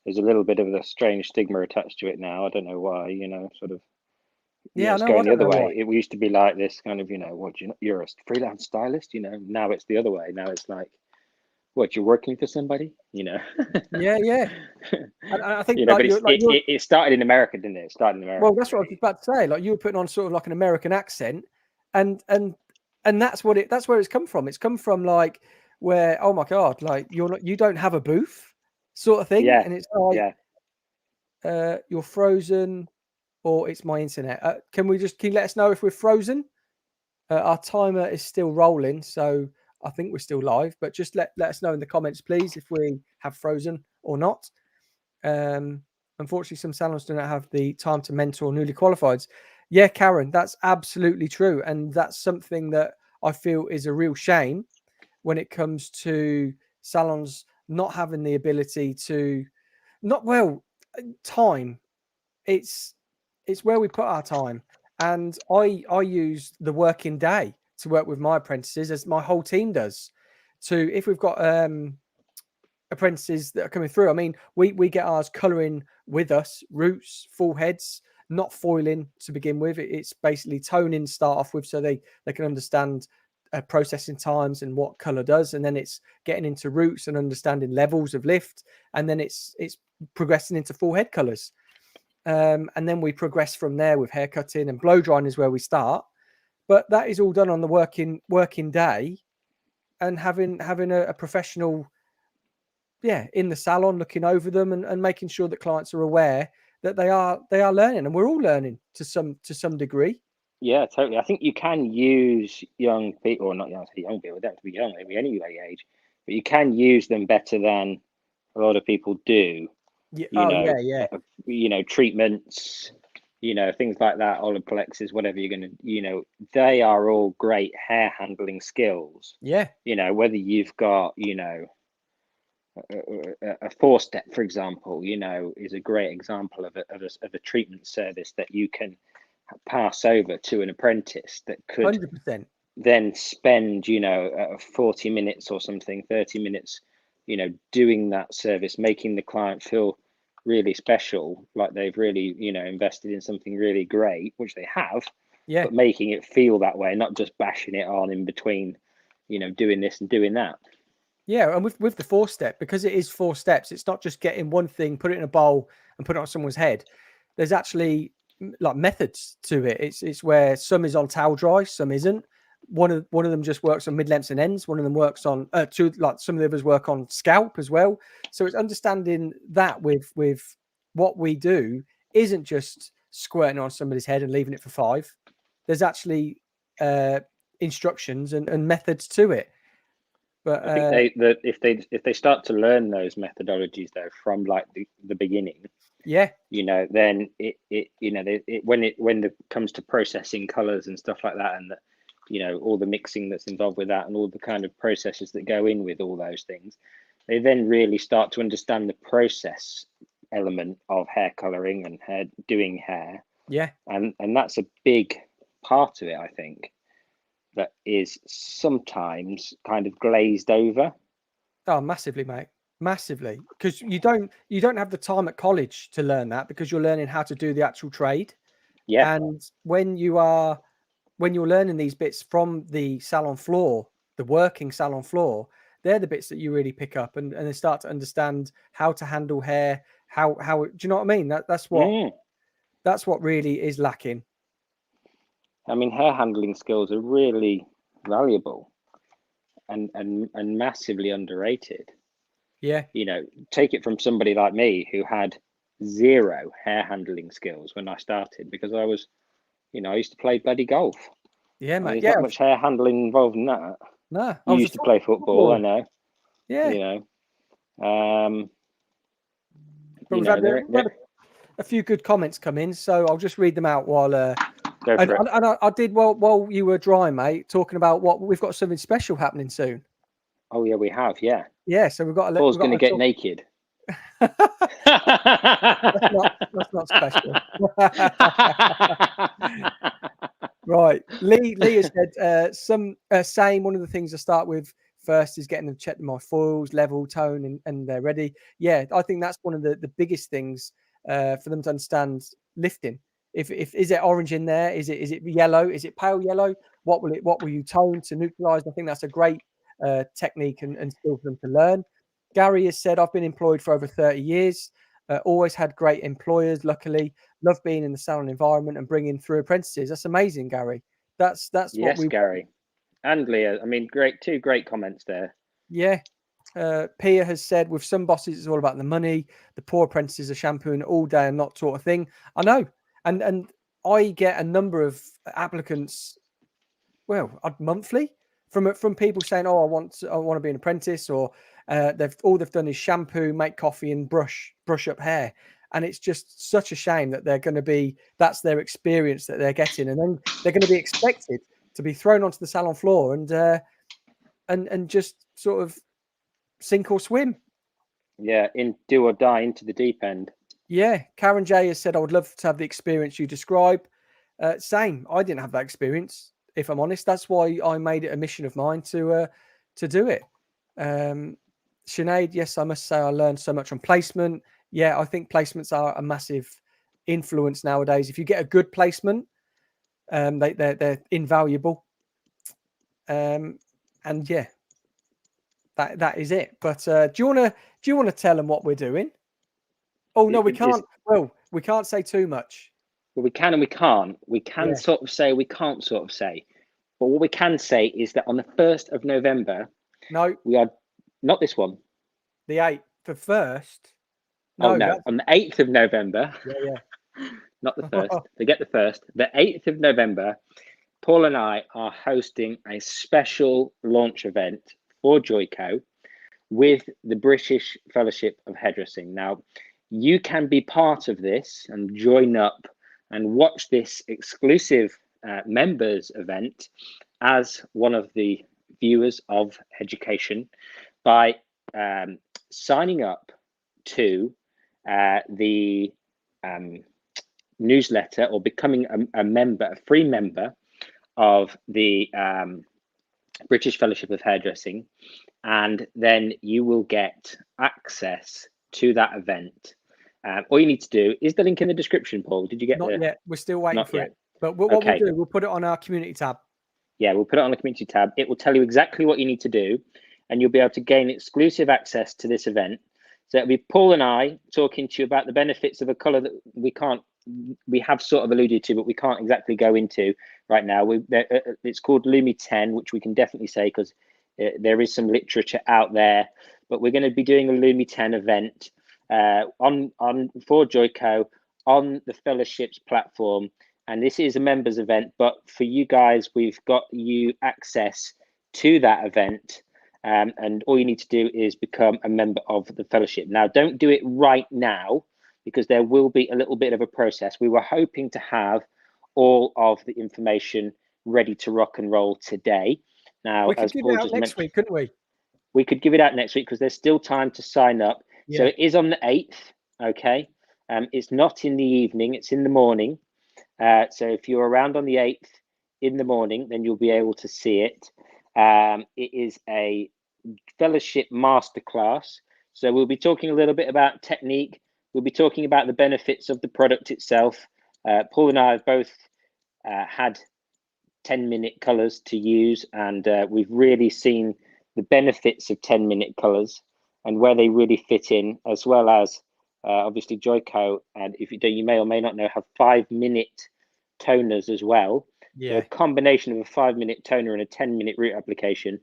there's a little bit of a strange stigma attached to it now. I don't know why. Sort of.
Yeah,
it's
no,
going
I
the
don't
other
know
way. It used to be like this kind of, you're a freelance stylist. Now it's the other way. Now it's like, what, you're working for somebody?
Yeah. And I think
but it started in America, didn't it? It started in America.
Well, that's what I was about to say. Like you were putting on sort of like an American accent, and that's where it's come from. It's come from like where, oh my god, like you don't have a booth, sort of thing, and it's like you're frozen, or it's my internet. Can you let us know if we're frozen? Our timer is still rolling, so I think we're still live. But just let us know in the comments, please, if we have frozen or not. Unfortunately, some salons do not have the time to mentor newly qualifieds. Yeah, Karen, that's absolutely true. And that's something that I feel is a real shame when it comes to salons not having the ability to, time. It's where we put our time. And I use the working day to work with my apprentices, as my whole team does. If we've got apprentices that are coming through, I mean, we get ours colouring with us, roots, full heads, not foiling to begin with. It's basically toning start off with, so they can understand processing times and what colour does, and then it's getting into roots and understanding levels of lift, and then it's progressing into full head colours. And then we progress from there with hair cutting, and blow drying is where we start. But that is all done on the working day, and having a professional in the salon looking over them and making sure that clients are aware that they are learning, and we're all learning to some degree.
Yeah, totally. I think you can use young people, or not young people, they don't have to be young, they be any age, but you can use them better than a lot of people do. Treatments, things like that, Olaplexes, whatever you're going to, they are all great hair handling skills.
Yeah.
Whether you've got, a 4-step, for example, is a great example of a treatment service that you can pass over to an apprentice that could
100%.
then spend 40 minutes or something, 30 minutes doing that service, making the client feel really special, like they've really invested in something really great, which they have, but making it feel that way, not just bashing it on in between doing this and doing that.
Yeah, and with the 4-step, because it is 4 steps, it's not just getting one thing, put it in a bowl and put it on someone's head. There's actually like methods to it. It's where some is on towel dry, some isn't. One of them just works on mid lengths and ends. One of them works on some of the others work on scalp as well. So it's understanding that with what we do isn't just squirting on somebody's head and leaving it for 5. There's actually instructions and methods to it. But
I think if they start to learn those methodologies though from like the beginning, then when it comes to processing colors and stuff like that, and all the mixing that's involved with that, and all the kind of processes that go in with all those things, they then really start to understand the process element of hair coloring and doing hair. And that's a big part of it, I think, that is sometimes kind of glazed over.
Oh, massively, mate. Massively. Because you don't have the time at college to learn that, because you're learning how to do the actual trade.
Yeah.
And when you're learning these bits from the salon floor, the working salon floor, they're the bits that you really pick up and they start to understand how to handle hair, how do you know what I mean? That's what really is lacking.
I mean, hair handling skills are really valuable and massively underrated.
Yeah.
You know, take it from somebody like me who had zero hair handling skills when I started, because I was, I used to play bloody golf.
Yeah,
I mean,
mate.
there's
Yeah.
not much hair handling involved in that.
No, I
You
was a
used to play football, I
footballer.
know.
Yeah. But we've had,
They're
a few good comments come in, so I'll just read them out while
go for it.
and I did while you were dry, mate, talking about what we've got something special happening soon.
Oh yeah, we have. Yeah,
Yeah, so we've got
Paul's going to get
talk.
naked.
That's not special. Right. Lee has said same. One of the things I start with first is getting them check my foils, level, tone, and they're ready. Yeah, I think that's one of the biggest things for them to understand lifting. If is it orange in there? Is it yellow? Is it pale yellow? What will you tone to neutralize? I think that's a great technique and skill for them to learn. Gary has said, I've been employed for over 30 years. Always had great employers, luckily. Love being in the salon environment and bringing through apprentices. That's amazing, Gary. That's
Yes,
what we
Gary and Leah. I mean, two great comments there.
Yeah. Pia has said, with some bosses, it's all about the money. The poor apprentices are shampooing all day and not taught a thing. I know. And I get a number of applicants, monthly from people saying, "Oh, I want to be an apprentice," or they've done is shampoo, make coffee, and brush up hair. And it's just such a shame that that's their experience that they're getting, and then they're going to be expected to be thrown onto the salon floor and just sort of sink or swim.
Yeah, in do or die into the deep end.
Yeah, Karen J has said, I would love to have the experience you describe. Same. I didn't have that experience, if I'm honest. That's why I made it a mission of mine to do it. Sinead, yes, I must say I learned so much on placement. Yeah, I think placements are a massive influence nowadays. If you get a good placement, they're invaluable. And yeah, that is it. But do you want to tell them what we're doing? Oh no, we can't. Well, we can't say too much.
Well, we can and we can't. We can sort of say, we can't sort of say. But what we can say is that on the 1st of November,
no,
we are not this one.
The 8th, the 1st.
No, on the 8th of November.
Yeah.
Not the 1st. Forget the 1st. The 8th of November, Paul and I are hosting a special launch event for JOICO with the British Fellowship of Hairdressing. Now, you can be part of this and join up and watch this exclusive members event as one of the viewers of headUcation by signing up to the newsletter or becoming a free member of the British Fellowship of Hairdressing, and then you will get access to that event. All you need to do is the link in the description, Paul. Did you get
Not yet. We're still waiting for it. But what
Okay.
we'll do, we'll put it on our community tab.
Yeah, we'll put it on the community tab. It will tell you exactly what you need to do, and you'll be able to gain exclusive access to this event. So it'll be Paul and I talking to you about the benefits of a color that we have sort of alluded to, but we can't exactly go into right now. It's called Lumi 10, which we can definitely say because there is some literature out there. But we're going to be doing a Lumi 10 event for JOICO on the fellowships platform, and this is a members event. But for you guys, we've got you access to that event. And all you need to do is become a member of the fellowship. Now, don't do it right now because there will be a little bit of a process. We were hoping to have all of the information ready to rock and roll today. Now,
we could give it out next week, couldn't we?
We could give it out next week because there's still time to sign up.
Yeah.
So it is on the 8th, okay? It's not in the evening, it's in the morning. So if you're around on the 8th in the morning, then you'll be able to see it. It is a fellowship masterclass. So we'll be talking a little bit about technique. We'll be talking about the benefits of the product itself. Paul and I have both had 10-minute colors to use, and we've really seen the benefits of 10-minute colors and where they really fit in, as well as obviously JOICO, and if you don't, you may or may not know, have 5-minute toners as well.
Yeah.
So a combination of a 5-minute toner and a 10-minute root application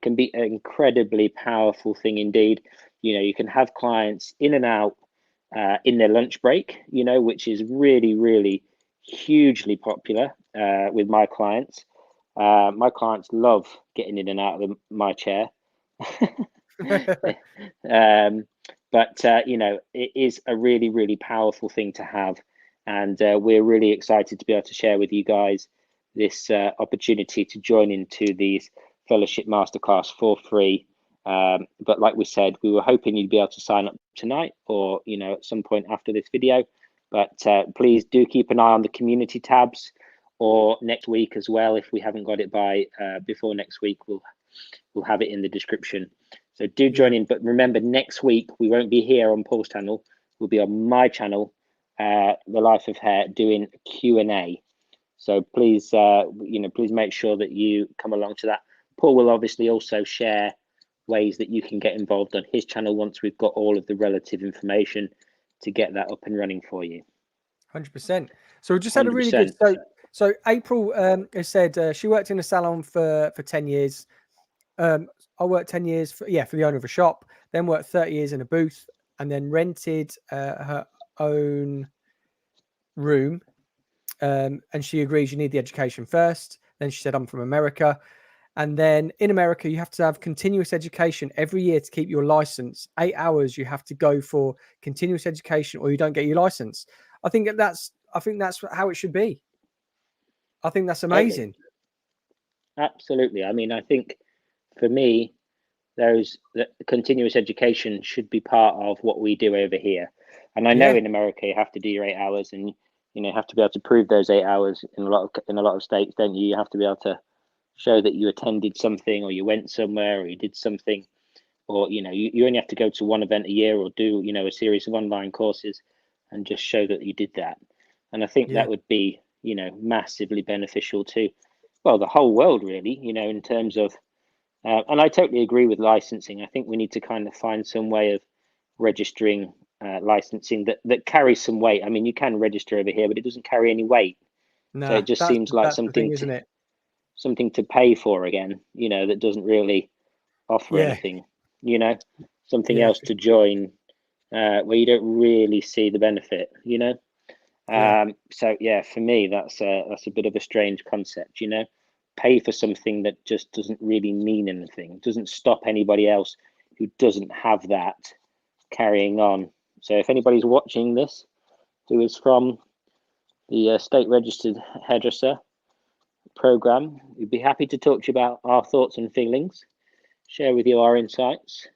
can be an incredibly powerful thing indeed. You know, you can have clients in and out in their lunch break, you know, which is really, really hugely popular with my clients. My clients love getting in and out of my chair. But you know, it is a really, really powerful thing to have, and we're really excited to be able to share with you guys this opportunity to join into these fellowship masterclass for free. But like we said, we were hoping you'd be able to sign up tonight, or you know, at some point after this video. But please do keep an eye on the community tabs, or next week as well. If we haven't got it by before next week, we'll have it in the description. So do join in. But remember, next week we won't be here on Paul's channel. We'll be on my channel, The Life of Hair, doing Q&A. So please, you know, please make sure that you come along to that. Paul will obviously also share ways that you can get involved on his channel once we've got all of the relative information to get that up and running for you.
100%. So we just had a really good. So April has said she worked in a salon for 10 years. I worked 10 years for the owner of a shop, then worked 30 years in a booth, and then rented her own room. And she agrees you need the education first. Then she said, I'm from America. And then in America, you have to have continuous education every year to keep your license. 8 hours you have to go for continuous education, or you don't get your license. I think that's how it should be. I think that's amazing.
Totally. Absolutely. I mean, I think for me, the continuous education should be part of what we do over here. And I know in America you have to do your 8 hours, and you know, have to be able to prove those 8 hours in a lot of states, don't you? You have to be able to show that you attended something, or you went somewhere, or you did something, or you know, you only have to go to one event a year, or do, you know, a series of online courses, and just show that you did that. And I think that would be, you know, massively beneficial to, well, the whole world really, you know, in terms of and I totally agree with licensing. I think we need to kind of find some way of registering licensing that carries some weight. I mean, you can register over here, but it doesn't carry any weight.
No,
so it just seems like something,
isn't it?
Something to pay for again, you know, that doesn't really offer anything, you know, something else to join where you don't really see the benefit, you know. So yeah, for me, that's a bit of a strange concept, you know. Pay for something that just doesn't really mean anything, doesn't stop anybody else who doesn't have that carrying on. So if anybody's watching this who is from the state registered hairdresser program, we'd be happy to talk to you about our thoughts and feelings, share with you our insights,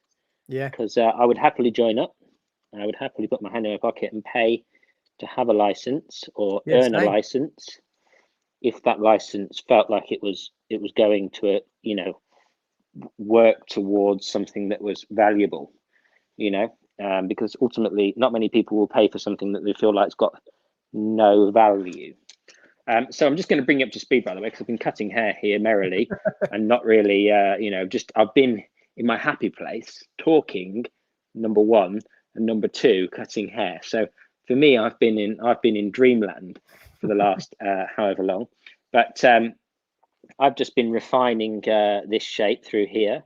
because I would happily join up. I would happily put my hand in my pocket and pay to have a license, or earn a license, if that license felt like it was going to, you know, work towards something that was valuable, you know, because ultimately not many people will pay for something that they feel like it's got no value. So I'm just going to bring you up to speed, by the way, because I've been cutting hair here merrily and not really, you know, just I've been in my happy place talking, number one, and number two, cutting hair. So for me, I've been in dreamland for the last however long, but I've just been refining this shape through here,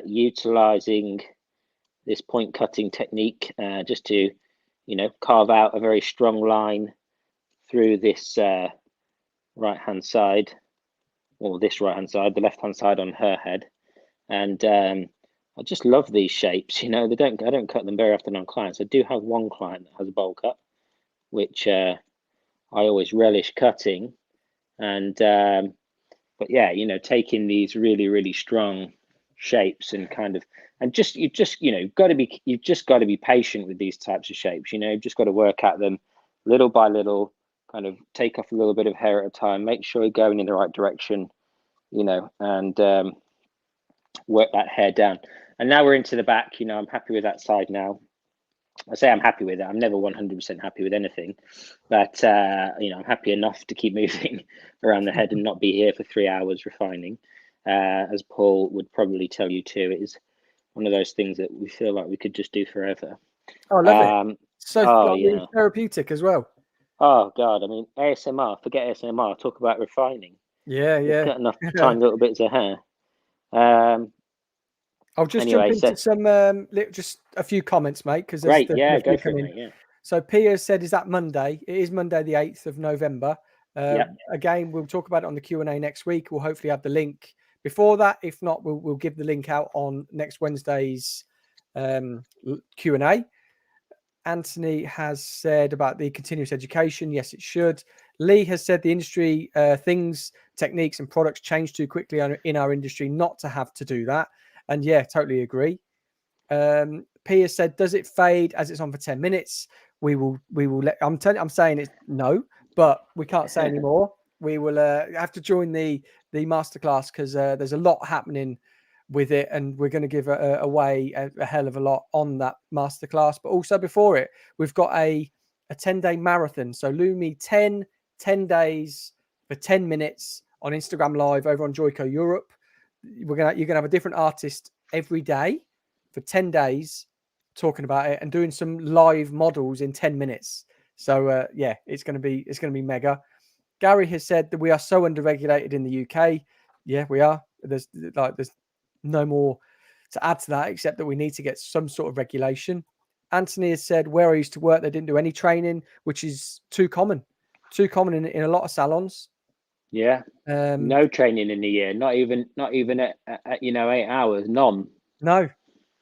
utilizing this point cutting technique just to, you know, carve out a very strong line through this right hand side, or this right hand side, the left hand side on her head. And I just love these shapes, you know. I don't cut them very often on clients. I do have one client that has a bowl cut, which I always relish cutting. And but yeah, you know, taking these really, really strong shapes and kind of, and you've just got to be patient with these types of shapes. You know, you've just got to work at them little by little, kind of take off a little bit of hair at a time, make sure you're going in the right direction, you know, and work that hair down. And now we're into the back. You know, I'm happy with that side now. I say I'm happy with it. I'm never 100% happy with anything, but you know, I'm happy enough to keep moving around the head and not be here for 3 hours refining. As Paul would probably tell you too, it is one of those things that we feel like we could just do forever.
Oh, love it. So like,
yeah.
therapeutic as well.
Oh God, I mean ASMR. Forget ASMR. Talk about refining.
Yeah,
We've
yeah.
got enough tiny little bits of hair.
I'll just
Anyway,
jump into some just a few comments, mate, because there's
great. Yeah,
a few
go for it,
coming.
mate. Yeah.
So Pia said, "Is that Monday?" It is Monday, the 8th of November.
Yep.
Again, we'll talk about it on the Q&A next week. We'll hopefully have the link before that. If not, we'll give the link out on next Wednesday's Q&A. Anthony has said about the continuous education. Yes, it should. Lee has said the industry things, techniques, and products change too quickly in our industry not to have to do that. And yeah, totally agree. Pia said, "Does it fade as it's on for 10 minutes?" We will let. I'm saying it's no, but we can't say anymore. We will have to join the masterclass because there's a lot happening with it, and we're going to give away a hell of a lot on that masterclass. But also before it, we've got a 10-day marathon. So Lumi 10 days for 10 minutes on Instagram Live over on JOICO Europe. You're gonna have a different artist every day for 10 days talking about it and doing some live models in 10 minutes. So yeah, it's going to be mega. Gary has said that we are so underregulated in the UK. Yeah, we are. There's no more to add to that except that we need to get some sort of regulation. Anthony has said where I used to work, they didn't do any training, which is too common in a lot of salons.
Yeah. No training in a year, not even at 8 hours, none.
No.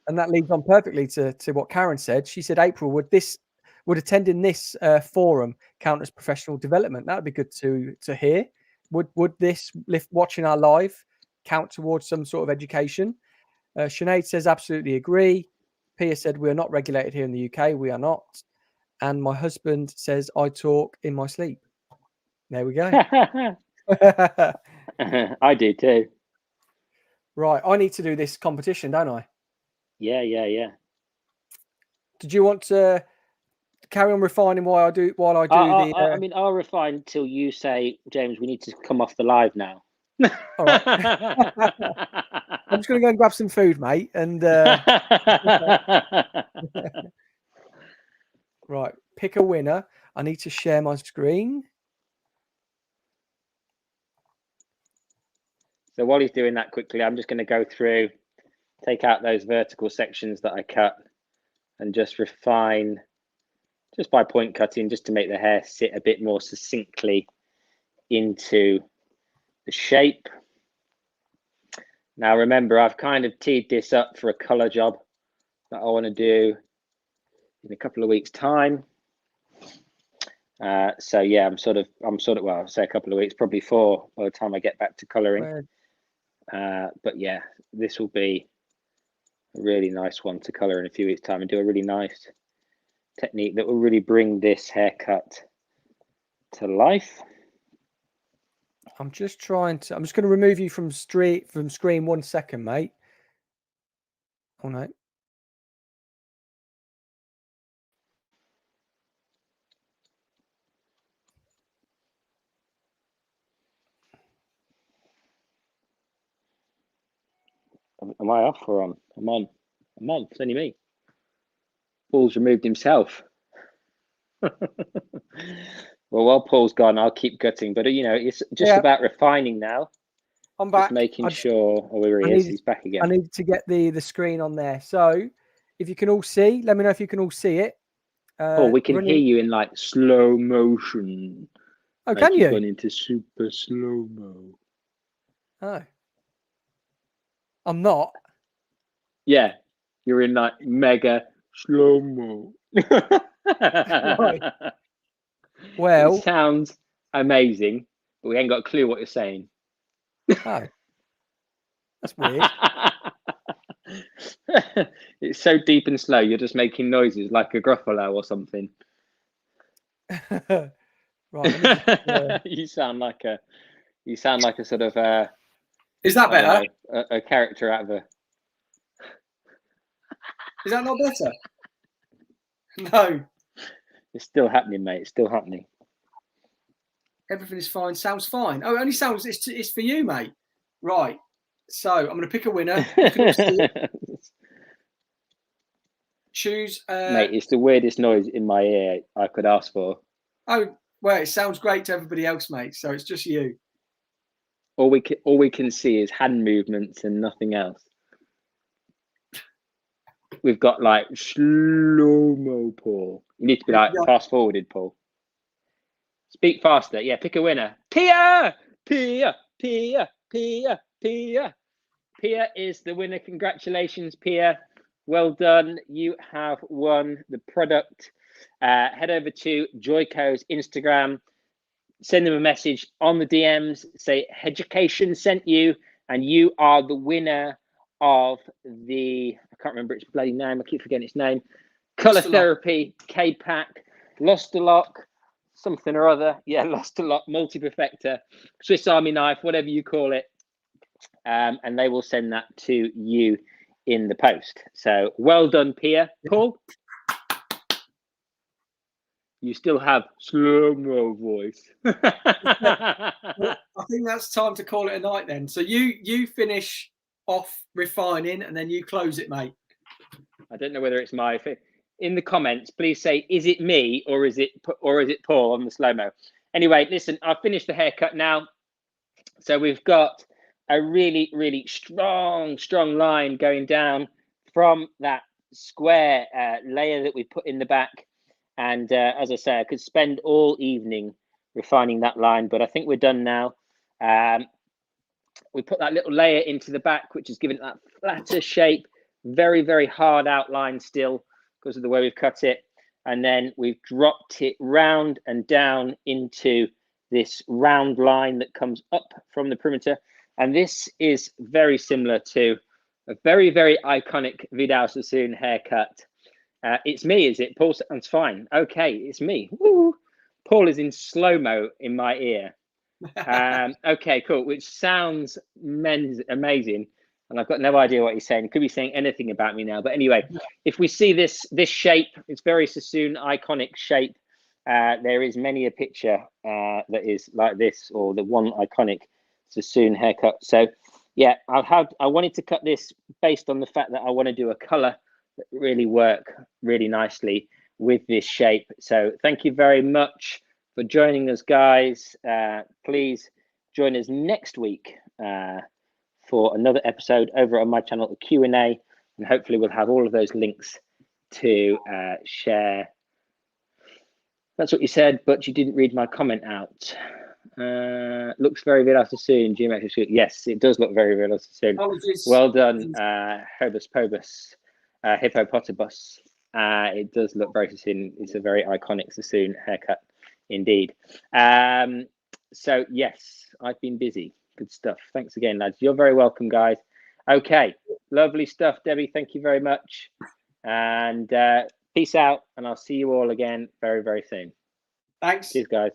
And that leads on perfectly to what Karen said. She said, April, would attending this forum count as professional development? That would be good to hear. Would this watching our live count towards some sort of education? Sinead says, absolutely agree. Pia said, we're not regulated here in the UK. We are not. And my husband says, I talk in my sleep. There we go.
I do too.
Right. I need to do this competition, don't I?
Yeah.
Did you want to carry on refining while I do
I mean, I'll refine till you say, James, we need to come off the live now.
All right. I'm just going to go and grab some food, mate. And right, pick a winner. I need to share my screen.
So while he's doing that quickly, I'm just going to go through, take out those vertical sections that I cut and just refine just by point cutting, just to make the hair sit a bit more succinctly into the shape. Now, remember, I've kind of teed this up for a color job that I want to do in a couple of weeks' time. So yeah, I'm sort of, well, I'll say a couple of weeks, probably 4 by the time I get back to coloring. But yeah, this will be a really nice one to color in a few weeks' time and do a really nice technique that will really bring this haircut to life.
I'm just going to remove you from screen 1 second, mate. Oh no.
Am I off or on? I'm on. It's only me. Paul's removed himself. Well, while Paul's gone, I'll keep cutting. But you know, it's just about refining now.
I'm back.
Just making sure. Oh, here he is. He's back again.
I need to get the screen on there. So, if you can all see, let me know if you can all see it.
Oh, we can hear you in like slow motion.
Oh, like can you?
Gone into super slow mo.
Oh, I'm not.
Yeah, you're in like mega slow mo.
Right. Well,
it sounds amazing, but we ain't got a clue what you're saying.
Oh, that's weird.
It's so deep and slow. You're just making noises like a gruffalo or something.
Right.
You sound like a sort of.
Is that better?
A character out of a.
Is that not better? No.
It's still happening, mate. It's still happening.
Everything is fine. Sounds fine. Oh, it only sounds. It's for you, mate. Right. So I'm going to pick a winner. You can all see it. Choose.
Mate, it's the weirdest noise in my ear I could ask for.
Oh, well, it sounds great to everybody else, mate. So it's just you.
All we can see is hand movements and nothing else. We've got like slow-mo, Paul. You need to be like fast forwarded, Paul. Speak faster. Yeah, pick a winner. Pia! Pia! Pia! Pia! Pia! Pia is the winner. Congratulations, Pia. Well done. You have won the product. Head over to JOICO's Instagram. Send them a message on the DMs. Say headUcation sent you, and you are the winner of the, I can't remember its bloody name. I keep forgetting its name. Color Therapy K-Pack. Lost a Lock. Something or other. Yeah, Lost a Lock. Multi-Perfector. Swiss Army knife. Whatever you call it. And they will send that to you in the post. So well done, Pia. Paul? You still have slow-mo voice.
Well, I think that's time to call it a night then. So you finish off refining and then you close it, mate.
I don't know whether it's my... In the comments, please say, is it me or is it Paul on the slow-mo? Anyway, listen, I've finished the haircut now. So we've got a really, really strong line going down from that square layer that we put in the back. And as I say, I could spend all evening refining that line, but I think we're done now. We put that little layer into the back, which is giving it that flatter shape, very, very hard outline still because of the way we've cut it. And then we've dropped it round and down into this round line that comes up from the perimeter. And this is very similar to a very, very iconic Vidal Sassoon haircut. It's me, is it? Paul sounds fine. Okay, it's me. Woo. Paul is in slow-mo in my ear. Okay, cool. Which sounds amazing. And I've got no idea what he's saying. He could be saying anything about me now. But anyway, if we see this shape, it's very Sassoon iconic shape. There is many a picture that is like this, or the one iconic Sassoon haircut. So yeah, I wanted to cut this based on the fact that I want to do a color that really work really nicely with this shape. So thank you very much for joining us, guys. Please join us next week for another episode over on my channel, the Q&A, and hopefully we'll have all of those links to share. That's what you said, but you didn't read my comment out. Looks very Vidal Sassoon, geometric. Yes, it does look very Vidal Sassoon.
Apologies.
Well done, Hobus Pobus. Hippopotibus. It does look very Sassoon. It's a very iconic Sassoon haircut indeed. So yes, I've been busy. Good stuff. Thanks again, lads. You're very welcome, guys. Okay, lovely stuff, Debbie. Thank you very much. And peace out, and I'll see you all again very, very soon.
Thanks.
Cheers, guys.